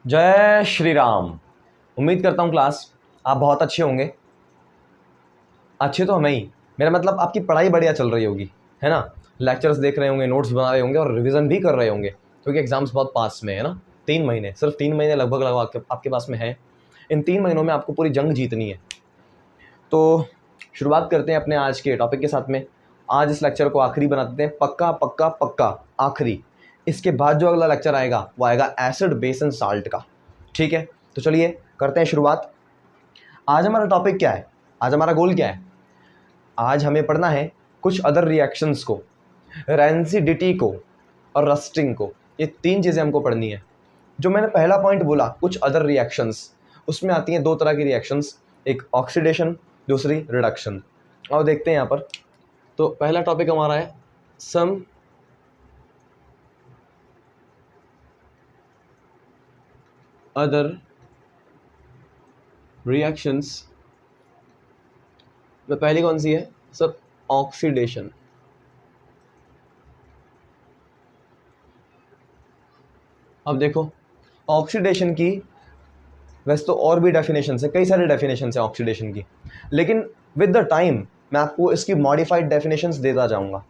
जय श्री राम। उम्मीद करता हूँ क्लास आप बहुत अच्छे होंगे। अच्छे तो हमें ही, मेरा मतलब आपकी पढ़ाई बढ़िया चल रही होगी, है ना। लेक्चर्स देख रहे होंगे, नोट्स बना रहे होंगे और रिवीजन भी कर रहे होंगे, क्योंकि एग्जाम्स बहुत पास में है ना। 3 महीने, सिर्फ 3 महीने लगभग आपके पास में है। इन 3 महीनों में आपको पूरी जंग जीतनी है। तो शुरुआत करते हैं अपने आज के टॉपिक के साथ में। आज इस लेक्चर को आखिरी बना देते हैं, पक्का पक्का पक्का आखिरी। इसके बाद जो अगला लेक्चर आएगा वो आएगा एसिड बेस एंड साल्ट का। ठीक है, तो चलिए करते हैं शुरुआत। आज हमारा टॉपिक क्या है, आज हमारा गोल क्या है। आज हमें पढ़ना है कुछ अदर रिएक्शंस को, रेंसिडिटी को और रस्टिंग को। ये 3 चीज़ें हमको पढ़नी है। जो मैंने पहला पॉइंट बोला कुछ अदर रिएक्शंस, उसमें आती हैं 2 तरह की रिएक्शंस, एक ऑक्सीडेशन, दूसरी रिडक्शन। और देखते हैं यहाँ पर। तो पहला टॉपिक हमारा है सम अदर रिएक्शंस। में पहली कौन सी है सब, ऑक्सीडेशन। अब देखो ऑक्सीडेशन की वैसे तो और भी डेफिनेशन है, कई सारी डेफिनेशन है ऑक्सीडेशन की, लेकिन विद द टाइम मैं आपको इसकी मॉडिफाइड डेफिनेशंस देता जाऊंगा।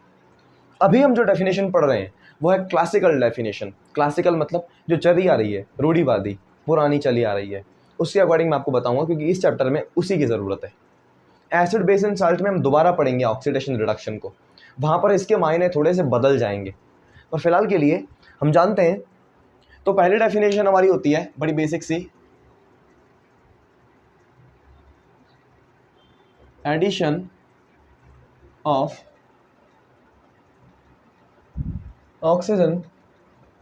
अभी हम जो डेफिनेशन पढ़ रहे हैं वो है क्लासिकल डेफिनेशन। क्लासिकल मतलब जो चली आ रही है, रूढ़िवादी, पुरानी चली आ रही है, उसके अकॉर्डिंग मैं आपको बताऊंगा, क्योंकि इस चैप्टर में उसी की ज़रूरत है। एसिड बेस एंड साल्ट में हम दोबारा पढ़ेंगे ऑक्सीडेशन रिडक्शन को, वहाँ पर इसके मायने थोड़े से बदल जाएंगे। पर फिलहाल के लिए हम जानते हैं। तो पहली डेफिनेशन हमारी होती है बड़ी बेसिक सी, addition of oxygen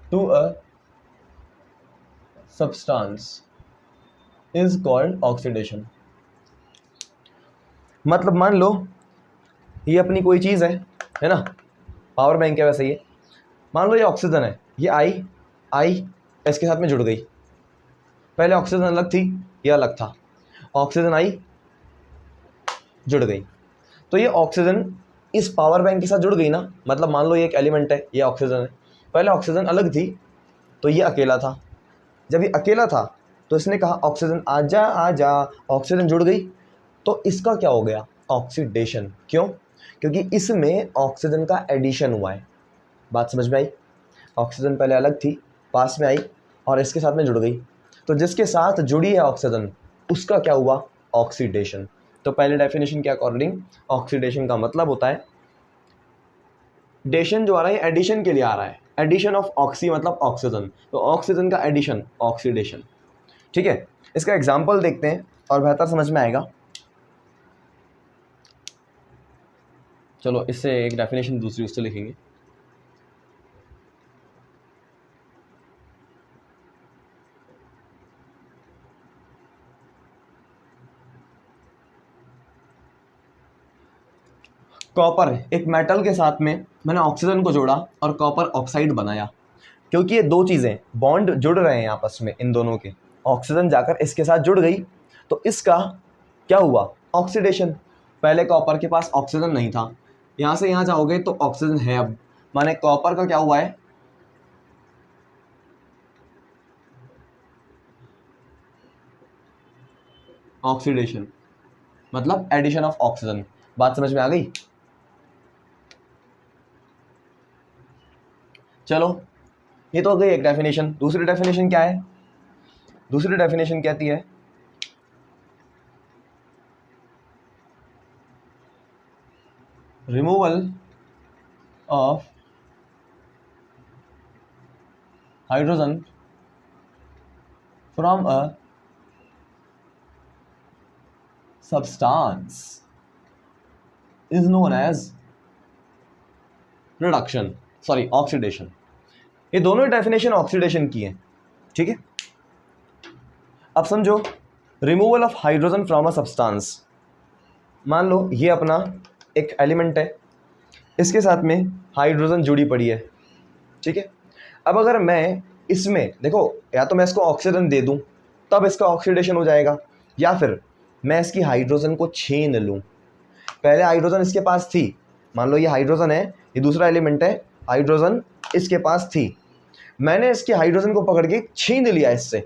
to a substance is called oxidation. मतलब मान लो ये अपनी कोई चीज़ है ना, पावर बैंक है वैसे ये। मान लो ये ऑक्सीजन है, ये आई इसके साथ में जुड़ गई। पहले ऑक्सीजन अलग थी, ये अलग था, ऑक्सीजन आई जुड़ गई। तो ये ऑक्सीजन इस पावर बैंक के साथ जुड़ गई ना, मतलब मान लो ये एक एलिमेंट है, ये ऑक्सीजन है। पहले ऑक्सीजन अलग थी तो ये अकेला था। जब ये अकेला था तो इसने कहा ऑक्सीजन आजा आजा, ऑक्सीजन जुड़ गई। तो इसका क्या हो गया, ऑक्सीडेशन। क्यों? क्योंकि इसमें ऑक्सीजन का एडिशन हुआ है। बात समझ में आई? ऑक्सीजन पहले अलग थी, पास में आई और इसके साथ में जुड़ गई। तो जिसके साथ जुड़ी है ऑक्सीजन उसका क्या हुआ, ऑक्सीडेशन। तो पहले डेफिनेशन के अकॉर्डिंग ऑक्सीडेशन का मतलब होता है, डेशन जो आ रहा है एडिशन के लिए आ रहा है, एडिशन ऑफ ऑक्सी मतलब ऑक्सीजन, तो ऑक्सीजन का एडिशन ऑक्सीडेशन। ठीक है, इसका एग्जांपल देखते हैं और बेहतर समझ में आएगा। चलो इससे एक डेफिनेशन दूसरी उससे लिखेंगे। कॉपर, एक मेटल के साथ में मैंने ऑक्सीजन को जोड़ा और कॉपर ऑक्साइड बनाया। क्योंकि ये 2 चीज़ें बॉन्ड जुड़ रहे हैं आपस में, इन दोनों के, ऑक्सीजन जाकर इसके साथ जुड़ गई तो इसका क्या हुआ, ऑक्सीडेशन। पहले कॉपर के पास ऑक्सीजन नहीं था, यहाँ से यहाँ जाओगे तो ऑक्सीजन है अब, माने कॉपर का क्या हुआ है, ऑक्सीडेशन, मतलब एडिशन ऑफ ऑक्सीजन। बात समझ में आ गई? चलो ये तो हो गई एक डेफिनेशन। दूसरी डेफिनेशन क्या है, दूसरी डेफिनेशन कहती है removal of hydrogen from a substance is known as reduction, sorry oxidation. ये दोनों डेफिनेशन ऑक्सीडेशन की है। ठीक है, अब समझो, removal of hydrogen from a substance. मान लो ये अपना एक एलिमेंट है, इसके साथ में हाइड्रोजन जुड़ी पड़ी है। ठीक है, अब अगर मैं इसमें देखो, या तो मैं इसको ऑक्सीजन दे दूं तब इसका ऑक्सीडेशन हो जाएगा, या फिर मैं इसकी हाइड्रोजन को छीन लूं। पहले हाइड्रोजन इसके पास थी, मान लो ये हाइड्रोजन है, ये दूसरा एलिमेंट है, हाइड्रोजन इसके पास थी, मैंने इसकी हाइड्रोजन को पकड़ के छीन लिया इससे,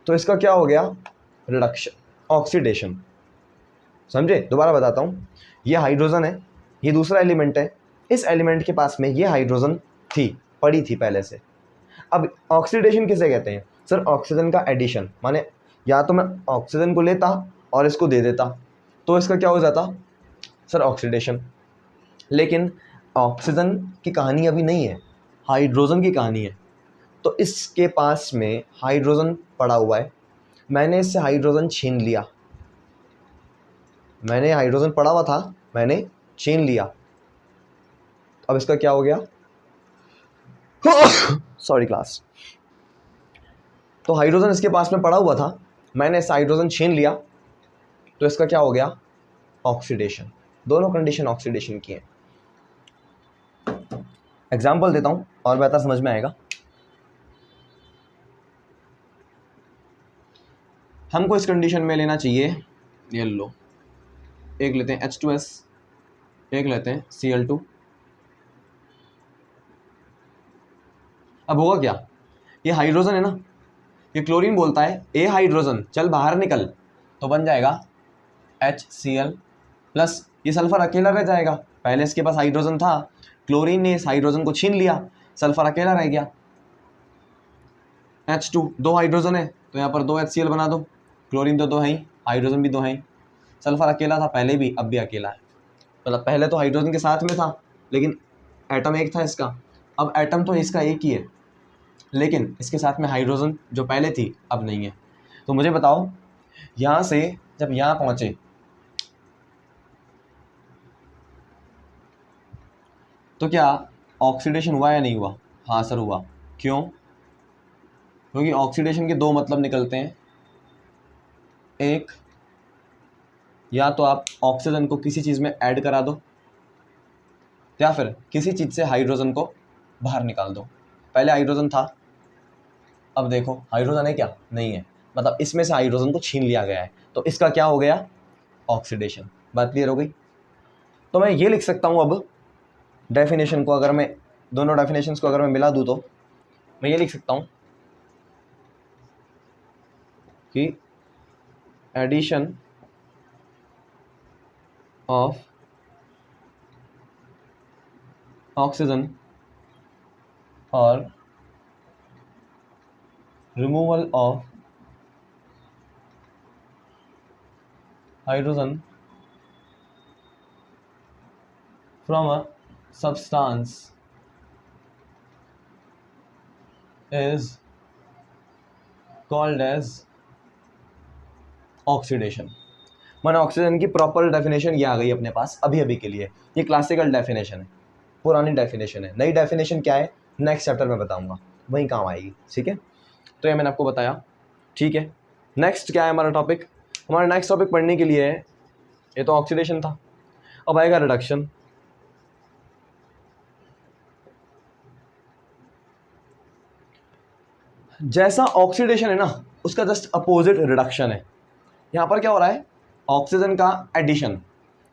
तो इसका क्या हो गया, रिडक्शन, ऑक्सीडेशन। समझे? दोबारा बताता हूँ, ये हाइड्रोजन है, ये दूसरा एलिमेंट है, इस एलिमेंट के पास में ये हाइड्रोजन थी, पड़ी थी पहले से। अब ऑक्सीडेशन किसे कहते हैं सर? ऑक्सीजन का एडिशन, माने या तो मैं ऑक्सीजन को लेता और इसको दे देता, तो इसका क्या हो जाता सर? ऑक्सीडेशन। लेकिन ऑक्सीजन की कहानी अभी नहीं है, हाइड्रोजन की कहानी है। तो इसके पास में हाइड्रोजन पड़ा हुआ है, मैंने इससे हाइड्रोजन छीन लिया, मैंने हाइड्रोजन पड़ा हुआ था, मैंने छीन लिया। अब इसका क्या हो गया सॉरी क्लास। तो हाइड्रोजन इसके पास में पड़ा हुआ था, मैंने इस हाइड्रोजन छीन लिया, तो इसका क्या हो गया, ऑक्सीडेशन। दोनों कंडीशन ऑक्सीडेशन की है। एग्जाम्पल देता हूं और बेहतर समझ में आएगा। हमको इस कंडीशन में लेना चाहिए, ये लो, एक लेते हैं H2S, एक लेते हैं Cl2। अब होगा क्या, ये हाइड्रोजन है ना, ये क्लोरीन बोलता है ए हाइड्रोजन चल बाहर निकल, तो बन जाएगा HCl प्लस, ये सल्फर अकेला रह जाएगा, पहले इसके पास हाइड्रोजन था, क्लोरीन ने इस हाइड्रोजन को छीन लिया, सल्फर अकेला रह गया। H2, दो हाइड्रोजन है तो यहाँ पर 2 HCl बना दो, क्लोरीन तो 2 है ही, हाइड्रोजन भी 2 है ही, सल्फर अकेला था पहले भी, अब भी अकेला है। मतलब पहले तो हाइड्रोजन के साथ में था, लेकिन एटम एक था इसका, अब एटम तो इसका एक ही है, लेकिन इसके साथ में हाइड्रोजन जो पहले थी अब नहीं है। तो मुझे बताओ, यहाँ से जब यहाँ पहुँचे तो क्या ऑक्सीडेशन हुआ या नहीं हुआ? हाँ सर हुआ। क्यों? क्योंकि ऑक्सीडेशन के दो मतलब निकलते हैं, एक या तो आप ऑक्सीजन को किसी चीज़ में ऐड करा दो, या फिर किसी चीज़ से हाइड्रोजन को बाहर निकाल दो। पहले हाइड्रोजन था, अब देखो हाइड्रोजन है क्या? नहीं है, मतलब इसमें से हाइड्रोजन को छीन लिया गया है, तो इसका क्या हो गया, ऑक्सीडेशन। बात क्लियर हो गई? तो मैं ये लिख सकता हूँ अब डेफिनेशन को, अगर मैं दोनों डेफिनेशंस को अगर मैं मिला दूँ तो मैं ये लिख सकता हूँ कि एडिशन ऑफ ऑक्सीजन और removal of hydrogen from a substance is called as oxidation. मैंने ऑक्सीजन की प्रॉपर डेफिनेशन ये आ गई अपने पास अभी अभी के लिए, ये क्लासिकल डेफिनेशन है, पुरानी डेफिनेशन है। नई डेफिनेशन क्या है नेक्स्ट चैप्टर में बताऊंगा, वहीं काम आएगी। ठीक है, तो ये मैंने आपको बताया। ठीक है, नेक्स्ट क्या है हमारा टॉपिक? हमारा नेक्स्ट टॉपिक पढ़ने के लिए है, ये तो ऑक्सीडेशन था, अब आएगा रिडक्शन। जैसा ऑक्सीडेशन है ना, उसका जस्ट अपोजिट रिडक्शन है। यहाँ पर क्या हो रहा है, ऑक्सीजन का एडिशन,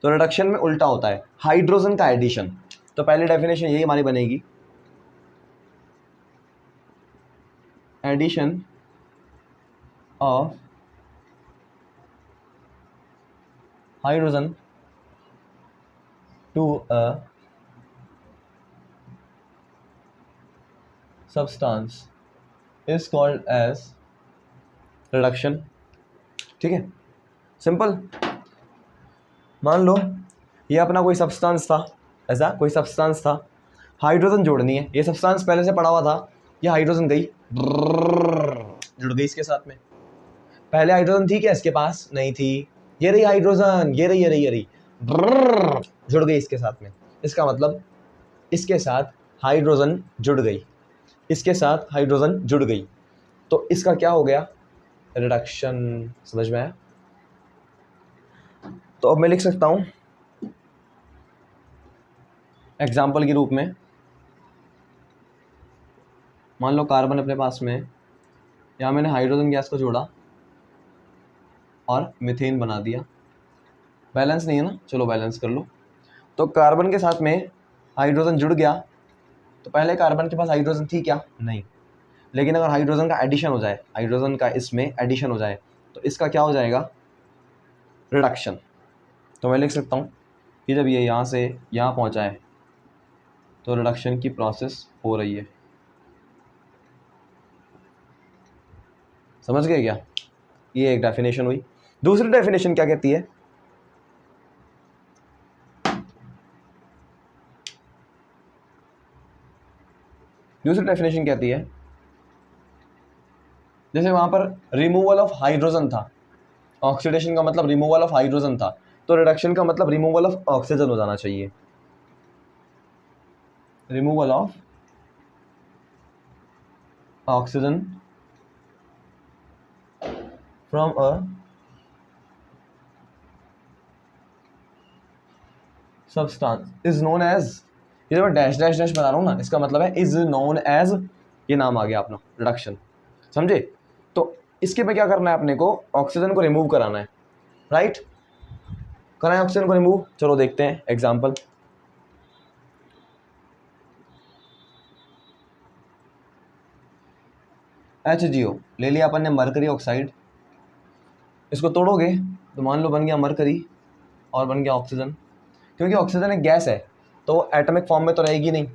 तो रिडक्शन में उल्टा होता है, हाइड्रोजन का एडिशन। तो पहले डेफिनेशन यही हमारी बनेगी, addition of hydrogen to a substance is called as reduction. ठीक है, सिंपल। मान लो ये अपना कोई सब्सटेंस था, ऐसा कोई सब्सटेंस था, हाइड्रोजन जोड़नी है, ये सब्सटेंस पहले से पड़ा हुआ था, ये हाइड्रोजन गई जुड़ गई इसके साथ में। पहले हाइड्रोजन थी क्या इसके पास? नहीं थी, ये रही हाइड्रोजन, ये रही ये रही ये रही, जुड़ गई इसके साथ में। इसका मतलब इसके साथ हाइड्रोजन जुड़ गई, इसके साथ हाइड्रोजन जुड़ गई, तो इसका क्या हो गया, रिडक्शन। समझ में आया? तो अब मैं लिख सकता हूं एग्जाम्पल के रूप में, मान लो कार्बन अपने पास में, यहाँ मैंने हाइड्रोजन गैस को जोड़ा और मीथेन बना दिया। बैलेंस नहीं है ना, चलो बैलेंस कर लो। तो कार्बन के साथ में हाइड्रोजन जुड़ गया, तो पहले कार्बन के पास हाइड्रोजन थी क्या? नहीं, लेकिन अगर हाइड्रोजन का एडिशन हो जाए, हाइड्रोजन का इसमें एडिशन हो जाए, तो इसका क्या हो जाएगा, रिडक्शन। तो मैं लिख सकता हूँ कि जब ये यहाँ से यहाँ पहुँचा है तो रिडक्शन की प्रोसेस हो रही है। समझ गए क्या? ये एक डेफिनेशन हुई। दूसरी डेफिनेशन क्या कहती है, दूसरी डेफिनेशन कहती है जैसे वहां पर रिमूवल ऑफ हाइड्रोजन था, ऑक्सीडेशन का मतलब रिमूवल ऑफ हाइड्रोजन था, तो रिडक्शन का मतलब रिमूवल ऑफ ऑक्सीजन हो जाना चाहिए। Removal of oxygen from a substance is known as, ये जो मैं डैश डैश डैश बना रहा हूँ ना, इसका मतलब है इज नोन एज, ये नाम आ गया अपना रिडक्शन। समझे? तो इसके पे क्या करना है अपने को, ऑक्सीजन को रिमूव कराना है, राइट? कराएं ऑक्सीजन को रिमूव, चलो देखते हैं एग्जांपल। HgO ले लिया अपन ने, मरकरी ऑक्साइड, इसको तोड़ोगे तो मान लो बन गया मरकरी और बन गया ऑक्सीजन। क्योंकि ऑक्सीजन एक गैस है तो एटॉमिक फॉर्म में तो रहेगी नहीं,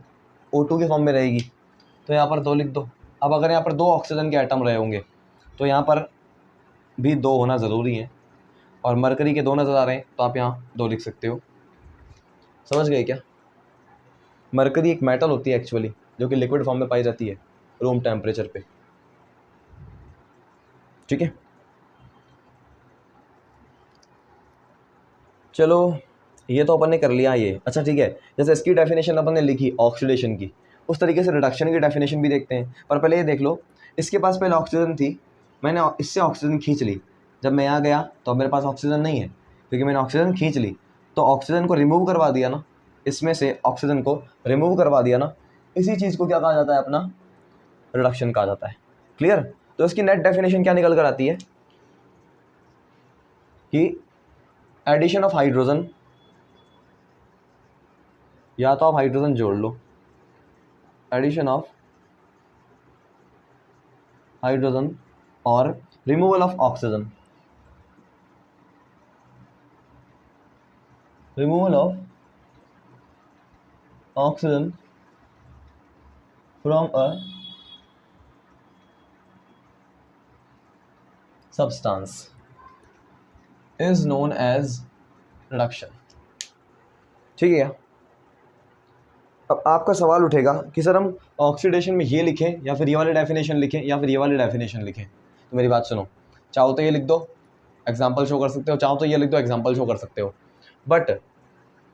O2 के फॉर्म में रहेगी, तो यहाँ पर 2 लिख दो। अब अगर यहाँ पर 2 ऑक्सीजन के एटम रहे होंगे तो यहाँ पर भी 2 होना ज़रूरी है, और मरकरी के 2 नज़र आ रहे हैं तो आप यहाँ 2 लिख सकते हो। समझ गए क्या? मरकरी एक मेटल होती है एक्चुअली, जो कि लिक्विड फॉर्म में पाई जाती है रूम टेम्परेचर पे। ठीक है, चलो ये तो अपन ने कर लिया ये। अच्छा ठीक है, जैसे इसकी डेफिनेशन अपन ने लिखी ऑक्सीडेशन की, उस तरीके से रिडक्शन की डेफिनेशन भी देखते हैं। पर पहले ये देख लो, इसके पास पहले ऑक्सीजन थी, मैंने इससे ऑक्सीजन खींच ली, जब मैं यहाँ गया तो अब मेरे पास ऑक्सीजन नहीं है, क्योंकि मैंने ऑक्सीजन खींच ली, तो ऑक्सीजन को रिमूव करवा दिया ना, इसमें से ऑक्सीजन को रिमूव करवा दिया ना, इसी चीज़ को क्या कहा जाता है, अपना रिडक्शन कहा जाता है। क्लियर? तो इसकी नेट डेफिनेशन क्या निकल कर आती है कि एडिशन ऑफ हाइड्रोजन, या तो आप हाइड्रोजन जोड़ लो, एडिशन ऑफ हाइड्रोजन और removal of oxygen, removal of oxygen from a substance is known as reduction। ठीक है क्या? अब आपका सवाल उठेगा कि सर हम ऑक्सीडेशन में ये लिखें या फिर ये वाली डेफिनेशन लिखें या फिर ये वाली डेफिनेशन लिखें। तो मेरी बात सुनो, चाहो तो ये लिख दो, एग्जाम्पल शो कर सकते हो, चाहो तो ये लिख दो, एग्जाम्पल शो कर सकते हो, बट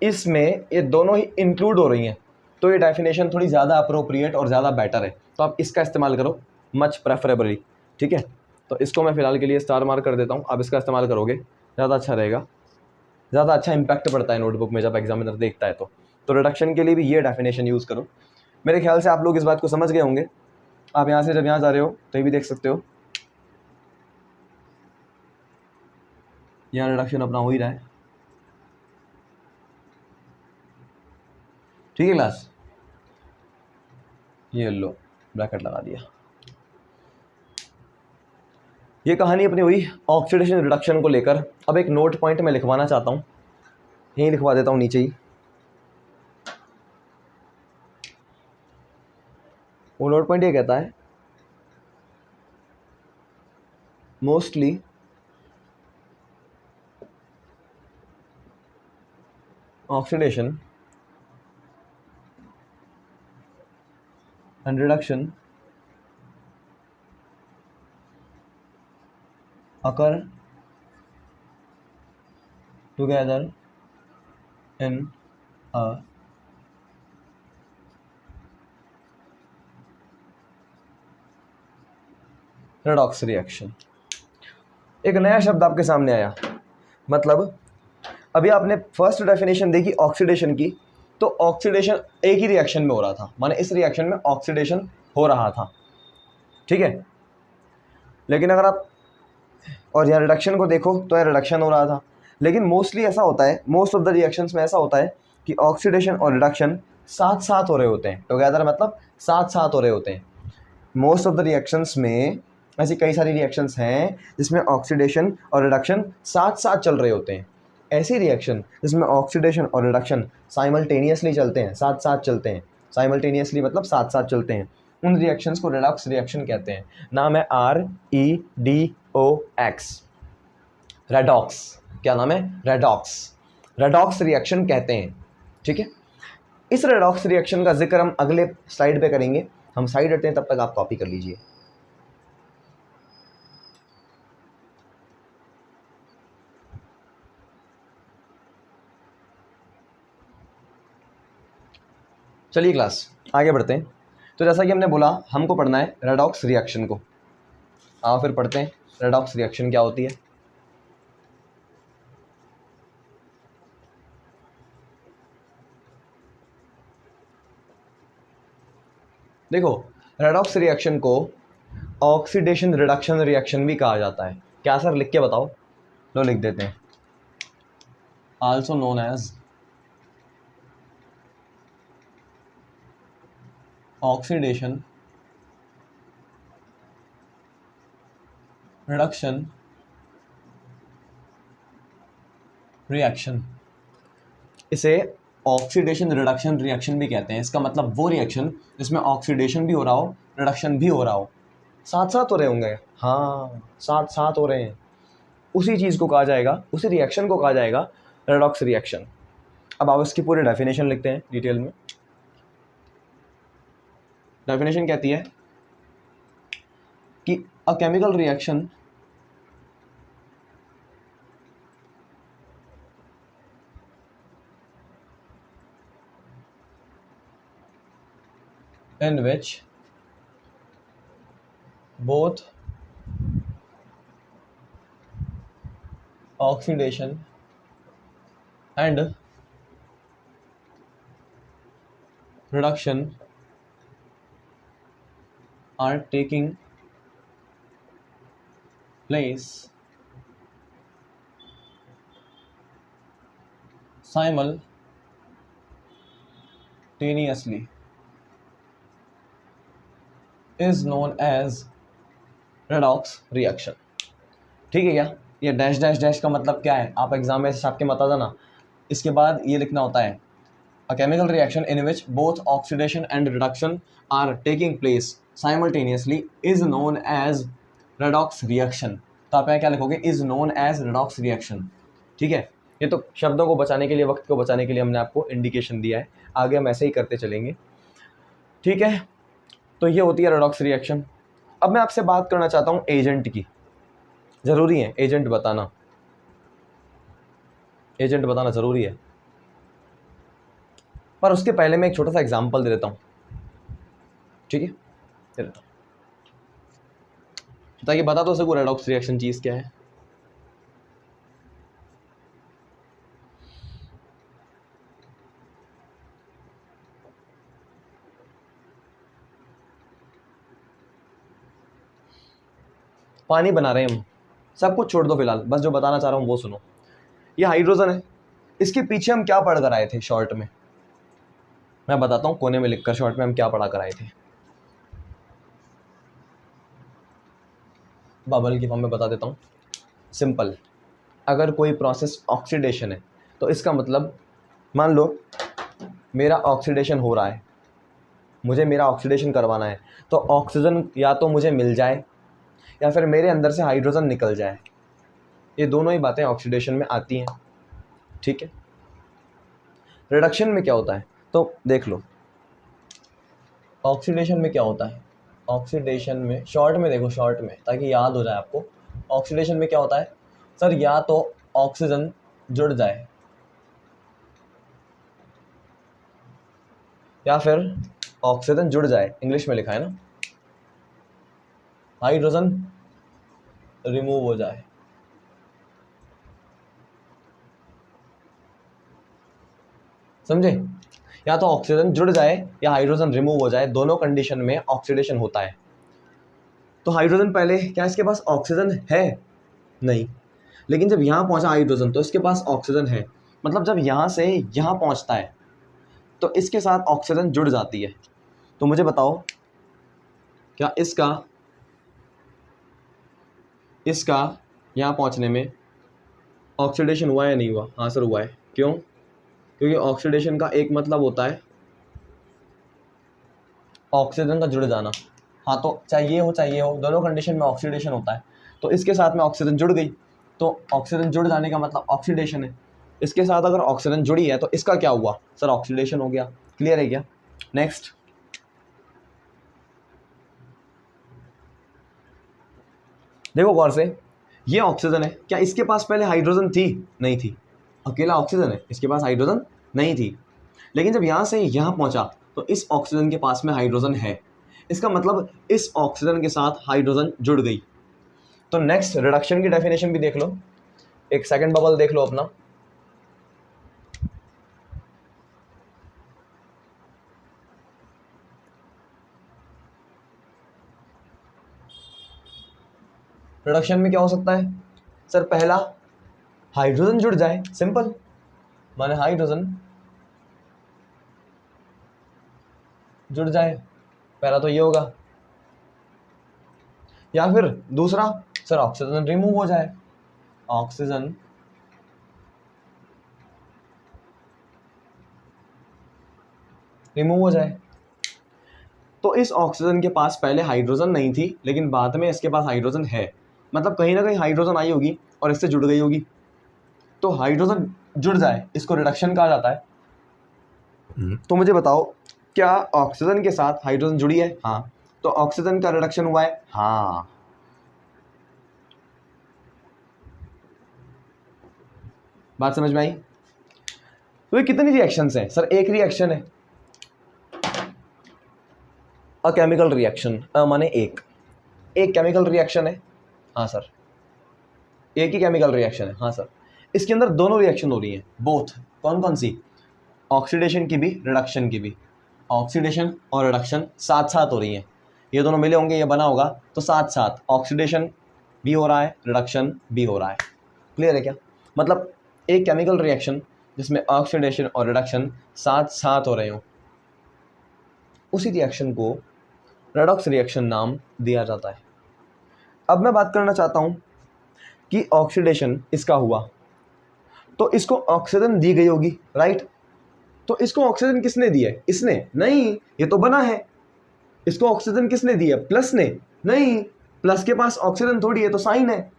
इसमें ये दोनों ही इंक्लूड हो रही हैं, तो ये डेफिनेशन थोड़ी ज़्यादा अप्रोप्रिएट और ज़्यादा बेटर है, तो आप इसका इस्तेमाल करो, मच प्रेफरेबली। ठीक है, तो इसको मैं फ़िलहाल के लिए स्टार मार्क कर देता हूँ, आप इसका इस्तेमाल करोगे ज़्यादा अच्छा रहेगा, ज़्यादा अच्छा इंपैक्ट पड़ता है नोटबुक में जब एग्जामिनर देखता है। तो रिडक्शन के लिए भी ये डेफिनेशन यूज़ करो। मेरे ख्याल से आप लोग इस बात को समझ गए होंगे। आप यहाँ से जब यहाँ जा रहे हो तो ये भी देख सकते हो, यहाँ रिडक्शन अपना हो ही रहा है। ठीक है क्लास, ये लो ब्रैकेट लगा दिया। ये कहानी अपनी हुई ऑक्सीडेशन रिडक्शन को लेकर। अब एक नोट पॉइंट मैं लिखवाना चाहता हूँ, यहीं लिखवा देता हूँ नीचे ही। वो नोट पॉइंट ये कहता है, mostly oxidation and reduction occur together in a redox reaction। एक नया शब्द आपके सामने आया, मतलब अभी आपने फर्स्ट डेफिनेशन देखी ऑक्सीडेशन की, तो ऑक्सीडेशन एक ही रिएक्शन में हो रहा था, माने इस रिएक्शन में ऑक्सीडेशन हो रहा था। ठीक है, लेकिन अगर आप और यहाँ रिडक्शन को देखो तो यहाँ रिडक्शन हो रहा था, लेकिन मोस्टली ऐसा होता है, मोस्ट ऑफ द रिएक्शंस में ऐसा होता है कि ऑक्सीडेशन और रिडक्शन साथ साथ हो रहे होते हैं, टुगेदर मतलब साथ साथ हो रहे होते हैं। मोस्ट ऑफ द रिएक्शंस में ऐसी कई सारी रिएक्शंस हैं जिसमें ऑक्सीडेशन और रिडक्शन साथ साथ चल रहे होते हैं। ऐसी रिएक्शन जिसमें ऑक्सीडेशन और रिडक्शन साइमल्टेनियसली चलते हैं, साथ साथ चलते हैं। साइमल्टेनियसली मतलब साथ साथ चलते हैं, उन रिएक्शंस को रेडॉक्स रिएक्शन कहते हैं। नाम है REDOX, रेडॉक्स। क्या नाम है? रेडॉक्स। रेडॉक्स रिएक्शन कहते हैं, ठीक है। इस रेडॉक्स रिएक्शन का जिक्र हम अगले स्लाइड पे करेंगे। हम साइड हटते हैं, तब तक आप कॉपी कर लीजिए। चलिए क्लास आगे बढ़ते हैं। तो जैसा कि हमने बोला, हमको पढ़ना है रेडॉक्स रिएक्शन को। आओ फिर पढ़ते हैं रेडॉक्स रिएक्शन क्या होती है। देखो, रेडॉक्स रिएक्शन को ऑक्सीडेशन रिडक्शन रिएक्शन भी कहा जाता है। क्या सर, लिख के बताओ? लो लिख देते हैं। Also known as oxidation reduction reaction. इसे ऑक्सीडेशन रिडक्शन रिएक्शन भी कहते हैं। इसका मतलब वो रिएक्शन जिसमें ऑक्सीडेशन भी हो रहा हो, रिडक्शन भी हो रहा हो, साथ साथ हो रहे होंगे। हाँ, साथ साथ हो रहे हैं। उसी चीज़ को कहा जाएगा, उसी रिएक्शन को कहा जाएगा रेडॉक्स रिएक्शन। अब आप इसकी पूरी डेफिनेशन लिखते हैं डिटेल में। डेफिनेशन कहती है कि अ chemical reaction in which both oxidation and reduction are taking place simultaneously is known as redox reaction। ठीक है क्या? ये डैश डैश डैश का मतलब क्या है? आप एग्जाम में छाप के बता देना। इसके बाद ये लिखना होता है a chemical reaction in which both oxidation and reduction are taking place simultaneously is known as redox reaction. तो आप यहाँ क्या लिखोगे? Is known as redox reaction. ठीक है, ये तो शब्दों को बचाने के लिए, वक्त को बचाने के लिए हमने आपको इंडिकेशन दिया है। आगे हम ऐसे ही करते चलेंगे, ठीक है। तो ये होती है रेडॉक्स रिएक्शन। अब मैं आपसे बात करना चाहता हूँ एजेंट की। ज़रूरी है एजेंट बताना, एजेंट बताना ज़रूरी है। पर उसके पहले मैं एक छोटा सा एग्जांपल दे देता हूँ, ठीक है? दे देता हूँ ताकि बता दो सको रेडॉक्स रिएक्शन चीज़ क्या है। पानी बना रहे हैं हम, सब कुछ छोड़ दो फिलहाल, बस जो बताना चाह रहा हूँ वो सुनो। ये हाइड्रोजन है, इसके पीछे हम क्या पढ़ कर आए थे शॉर्ट में? मैं बताता हूँ कोने में लिखकर शॉर्ट में हम क्या पढ़ा कर आए थे। बबल की फॉर्म में बता देता हूँ, सिंपल। अगर कोई प्रोसेस ऑक्सीडेशन है तो इसका मतलब, मान लो मेरा ऑक्सीडेशन हो रहा है, मुझे मेरा ऑक्सीडेशन करवाना है, तो ऑक्सीजन या तो मुझे मिल जाए या फिर मेरे अंदर से हाइड्रोजन निकल जाए। ये दोनों ही बातें ऑक्सीडेशन में आती हैं, ठीक है। रिडक्शन में क्या होता है तो देख लो। ऑक्सीडेशन में क्या होता है? ऑक्सीडेशन में शॉर्ट में देखो, शॉर्ट में, ताकि याद हो जाए आपको। ऑक्सीडेशन में क्या होता है सर? या तो ऑक्सीजन जुड़ जाए या फिर ऑक्सीजन जुड़ जाए, इंग्लिश में लिखा है ना, हाइड्रोजन रिमूव हो जाए। समझे? या तो ऑक्सीजन जुड़ जाए या हाइड्रोजन रिमूव हो जाए, दोनों कंडीशन में ऑक्सीडेशन होता है। तो हाइड्रोजन पहले क्या इसके पास ऑक्सीजन है? नहीं। लेकिन जब यहाँ पहुँचा हाइड्रोजन तो इसके पास ऑक्सीजन है। मतलब जब यहाँ से यहाँ पहुँचता है तो इसके साथ ऑक्सीजन जुड़ जाती है। तो मुझे बताओ क्या इसका यहाँ पहुँचने में ऑक्सीडेशन हुआ या नहीं हुआ? हाँ सर हुआ है। क्यों? क्योंकि ऑक्सीडेशन का एक मतलब होता है ऑक्सीजन का जुड़ जाना। हाँ, तो चाहे ये हो दोनों कंडीशन में ऑक्सीडेशन होता है। तो इसके साथ में ऑक्सीजन जुड़ गई, तो ऑक्सीजन जुड़ जाने का मतलब ऑक्सीडेशन है। इसके साथ अगर ऑक्सीजन जुड़ी है तो इसका क्या हुआ? सर ऑक्सीडेशन हो गया। क्लियर है क्या? नेक्स्ट, देखो गौर से, ये ऑक्सीजन है, क्या इसके पास पहले हाइड्रोजन थी? नहीं थी। अकेला ऑक्सीजन है, इसके पास हाइड्रोजन नहीं थी। लेकिन जब यहाँ से यहाँ पहुँचा तो इस ऑक्सीजन के पास में हाइड्रोजन है। इसका मतलब इस ऑक्सीजन के साथ हाइड्रोजन जुड़ गई। तो नेक्स्ट रिडक्शन की डेफिनेशन भी देख लो, एक सेकंड बबल देख लो अपना। रिडक्शन में क्या हो सकता है? सर पहला हाइड्रोजन जुड़ जाए, सिंपल, माने हाइड्रोजन जुड़ जाए, पहला तो ये होगा। या फिर दूसरा, सर ऑक्सीजन रिमूव हो जाए, ऑक्सीजन रिमूव हो जाए। तो इस ऑक्सीजन के पास पहले हाइड्रोजन नहीं थी, लेकिन बाद में इसके पास हाइड्रोजन है। मतलब कहीं ना कहीं हाइड्रोजन आई होगी और इससे जुड़ गई होगी। तो हाइड्रोजन जुड़ जाए, इसको रिडक्शन कहा जाता है। तो मुझे बताओ, क्या ऑक्सीजन के साथ हाइड्रोजन जुड़ी है? हाँ। तो ऑक्सीजन का रिडक्शन हुआ है? हाँ। बात समझ में आई? तो ये कितनी रिएक्शंस हैं? सर एक रिएक्शन है, अ केमिकल रिएक्शन, माने एक केमिकल रिएक्शन है। हाँ सर, एक ही केमिकल रिएक्शन है। हाँ सर, इसके अंदर दोनों रिएक्शन हो रही हैं, बोथ। कौन कौन सी? ऑक्सीडेशन की भी, रिडक्शन की भी। ऑक्सीडेशन और रिडक्शन साथ साथ हो रही हैं। ये दोनों मिले होंगे, ये बना होगा, तो साथ साथ ऑक्सीडेशन भी हो रहा है, रिडक्शन भी हो रहा है। क्लियर है क्या? मतलब एक केमिकल रिएक्शन जिसमें ऑक्सीडेशन और रिडक्शन साथ साथ हो रहे हो, उसी रिएक्शन को रेडॉक्स रिएक्शन नाम दिया जाता है। अब मैं बात करना चाहता हूं कि ऑक्सीडेशन इसका हुआ तो इसको ऑक्सीजन दी गई होगी, राइट? तो इसको ऑक्सीजन किसने दी है? इसने नहीं, ये तो बना है। इसको ऑक्सीजन किसने दी है? प्लस ने नहीं, प्लस के पास ऑक्सीजन थोड़ी है, तो साइन है।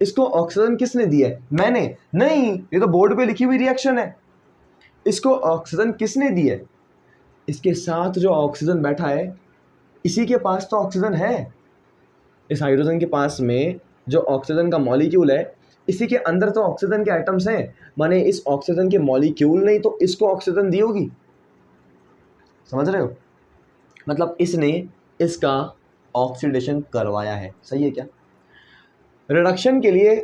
इसको ऑक्सीजन किसने दी है? मैंने नहीं, ये तो बोर्ड पे लिखी हुई रिएक्शन है। इसको ऑक्सीजन किसने दी है? इसके साथ जो ऑक्सीजन बैठा है इसी के पास तो ऑक्सीजन है। इस हाइड्रोजन के पास में जो ऑक्सीजन का मॉलिक्यूल है, इसी के अंदर तो ऑक्सीजन के एटम्स हैं। माने इस ऑक्सीजन के मॉलिक्यूल नहीं तो इसको ऑक्सीजन दी होगी। समझ रहे हो? मतलब इसने इसका ऑक्सीडेशन करवाया है। सही है क्या? रिडक्शन के लिए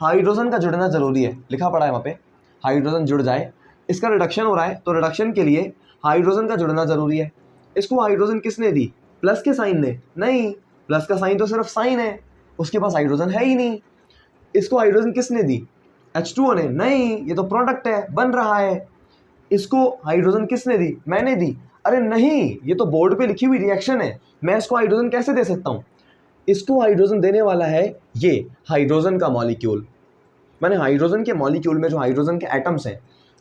हाइड्रोजन का जुड़ना जरूरी है, लिखा पड़ा है वहाँ पे, हाइड्रोजन जुड़ जाए। इसका रिडक्शन हो रहा है तो रिडक्शन के लिए हाइड्रोजन का जुड़ना जरूरी है। इसको हाइड्रोजन किसने दी? प्लस के साइन ने नहीं, प्लस का साइन तो सिर्फ साइन है, उसके पास हाइड्रोजन है ही नहीं। इसको हाइड्रोजन किसने दी? H2O ने नहीं, ये तो प्रोडक्ट है, बन रहा है। इसको हाइड्रोजन किसने दी? मैंने दी। अरे नहीं, ये तो बोर्ड पे लिखी हुई रिएक्शन है, मैं इसको हाइड्रोजन कैसे दे सकता हूँ? इसको हाइड्रोजन देने वाला है ये हाइड्रोजन का मॉलिक्यूल। मैंने हाइड्रोजन के मॉलिक्यूल में जो हाइड्रोजन के एटम्स हैं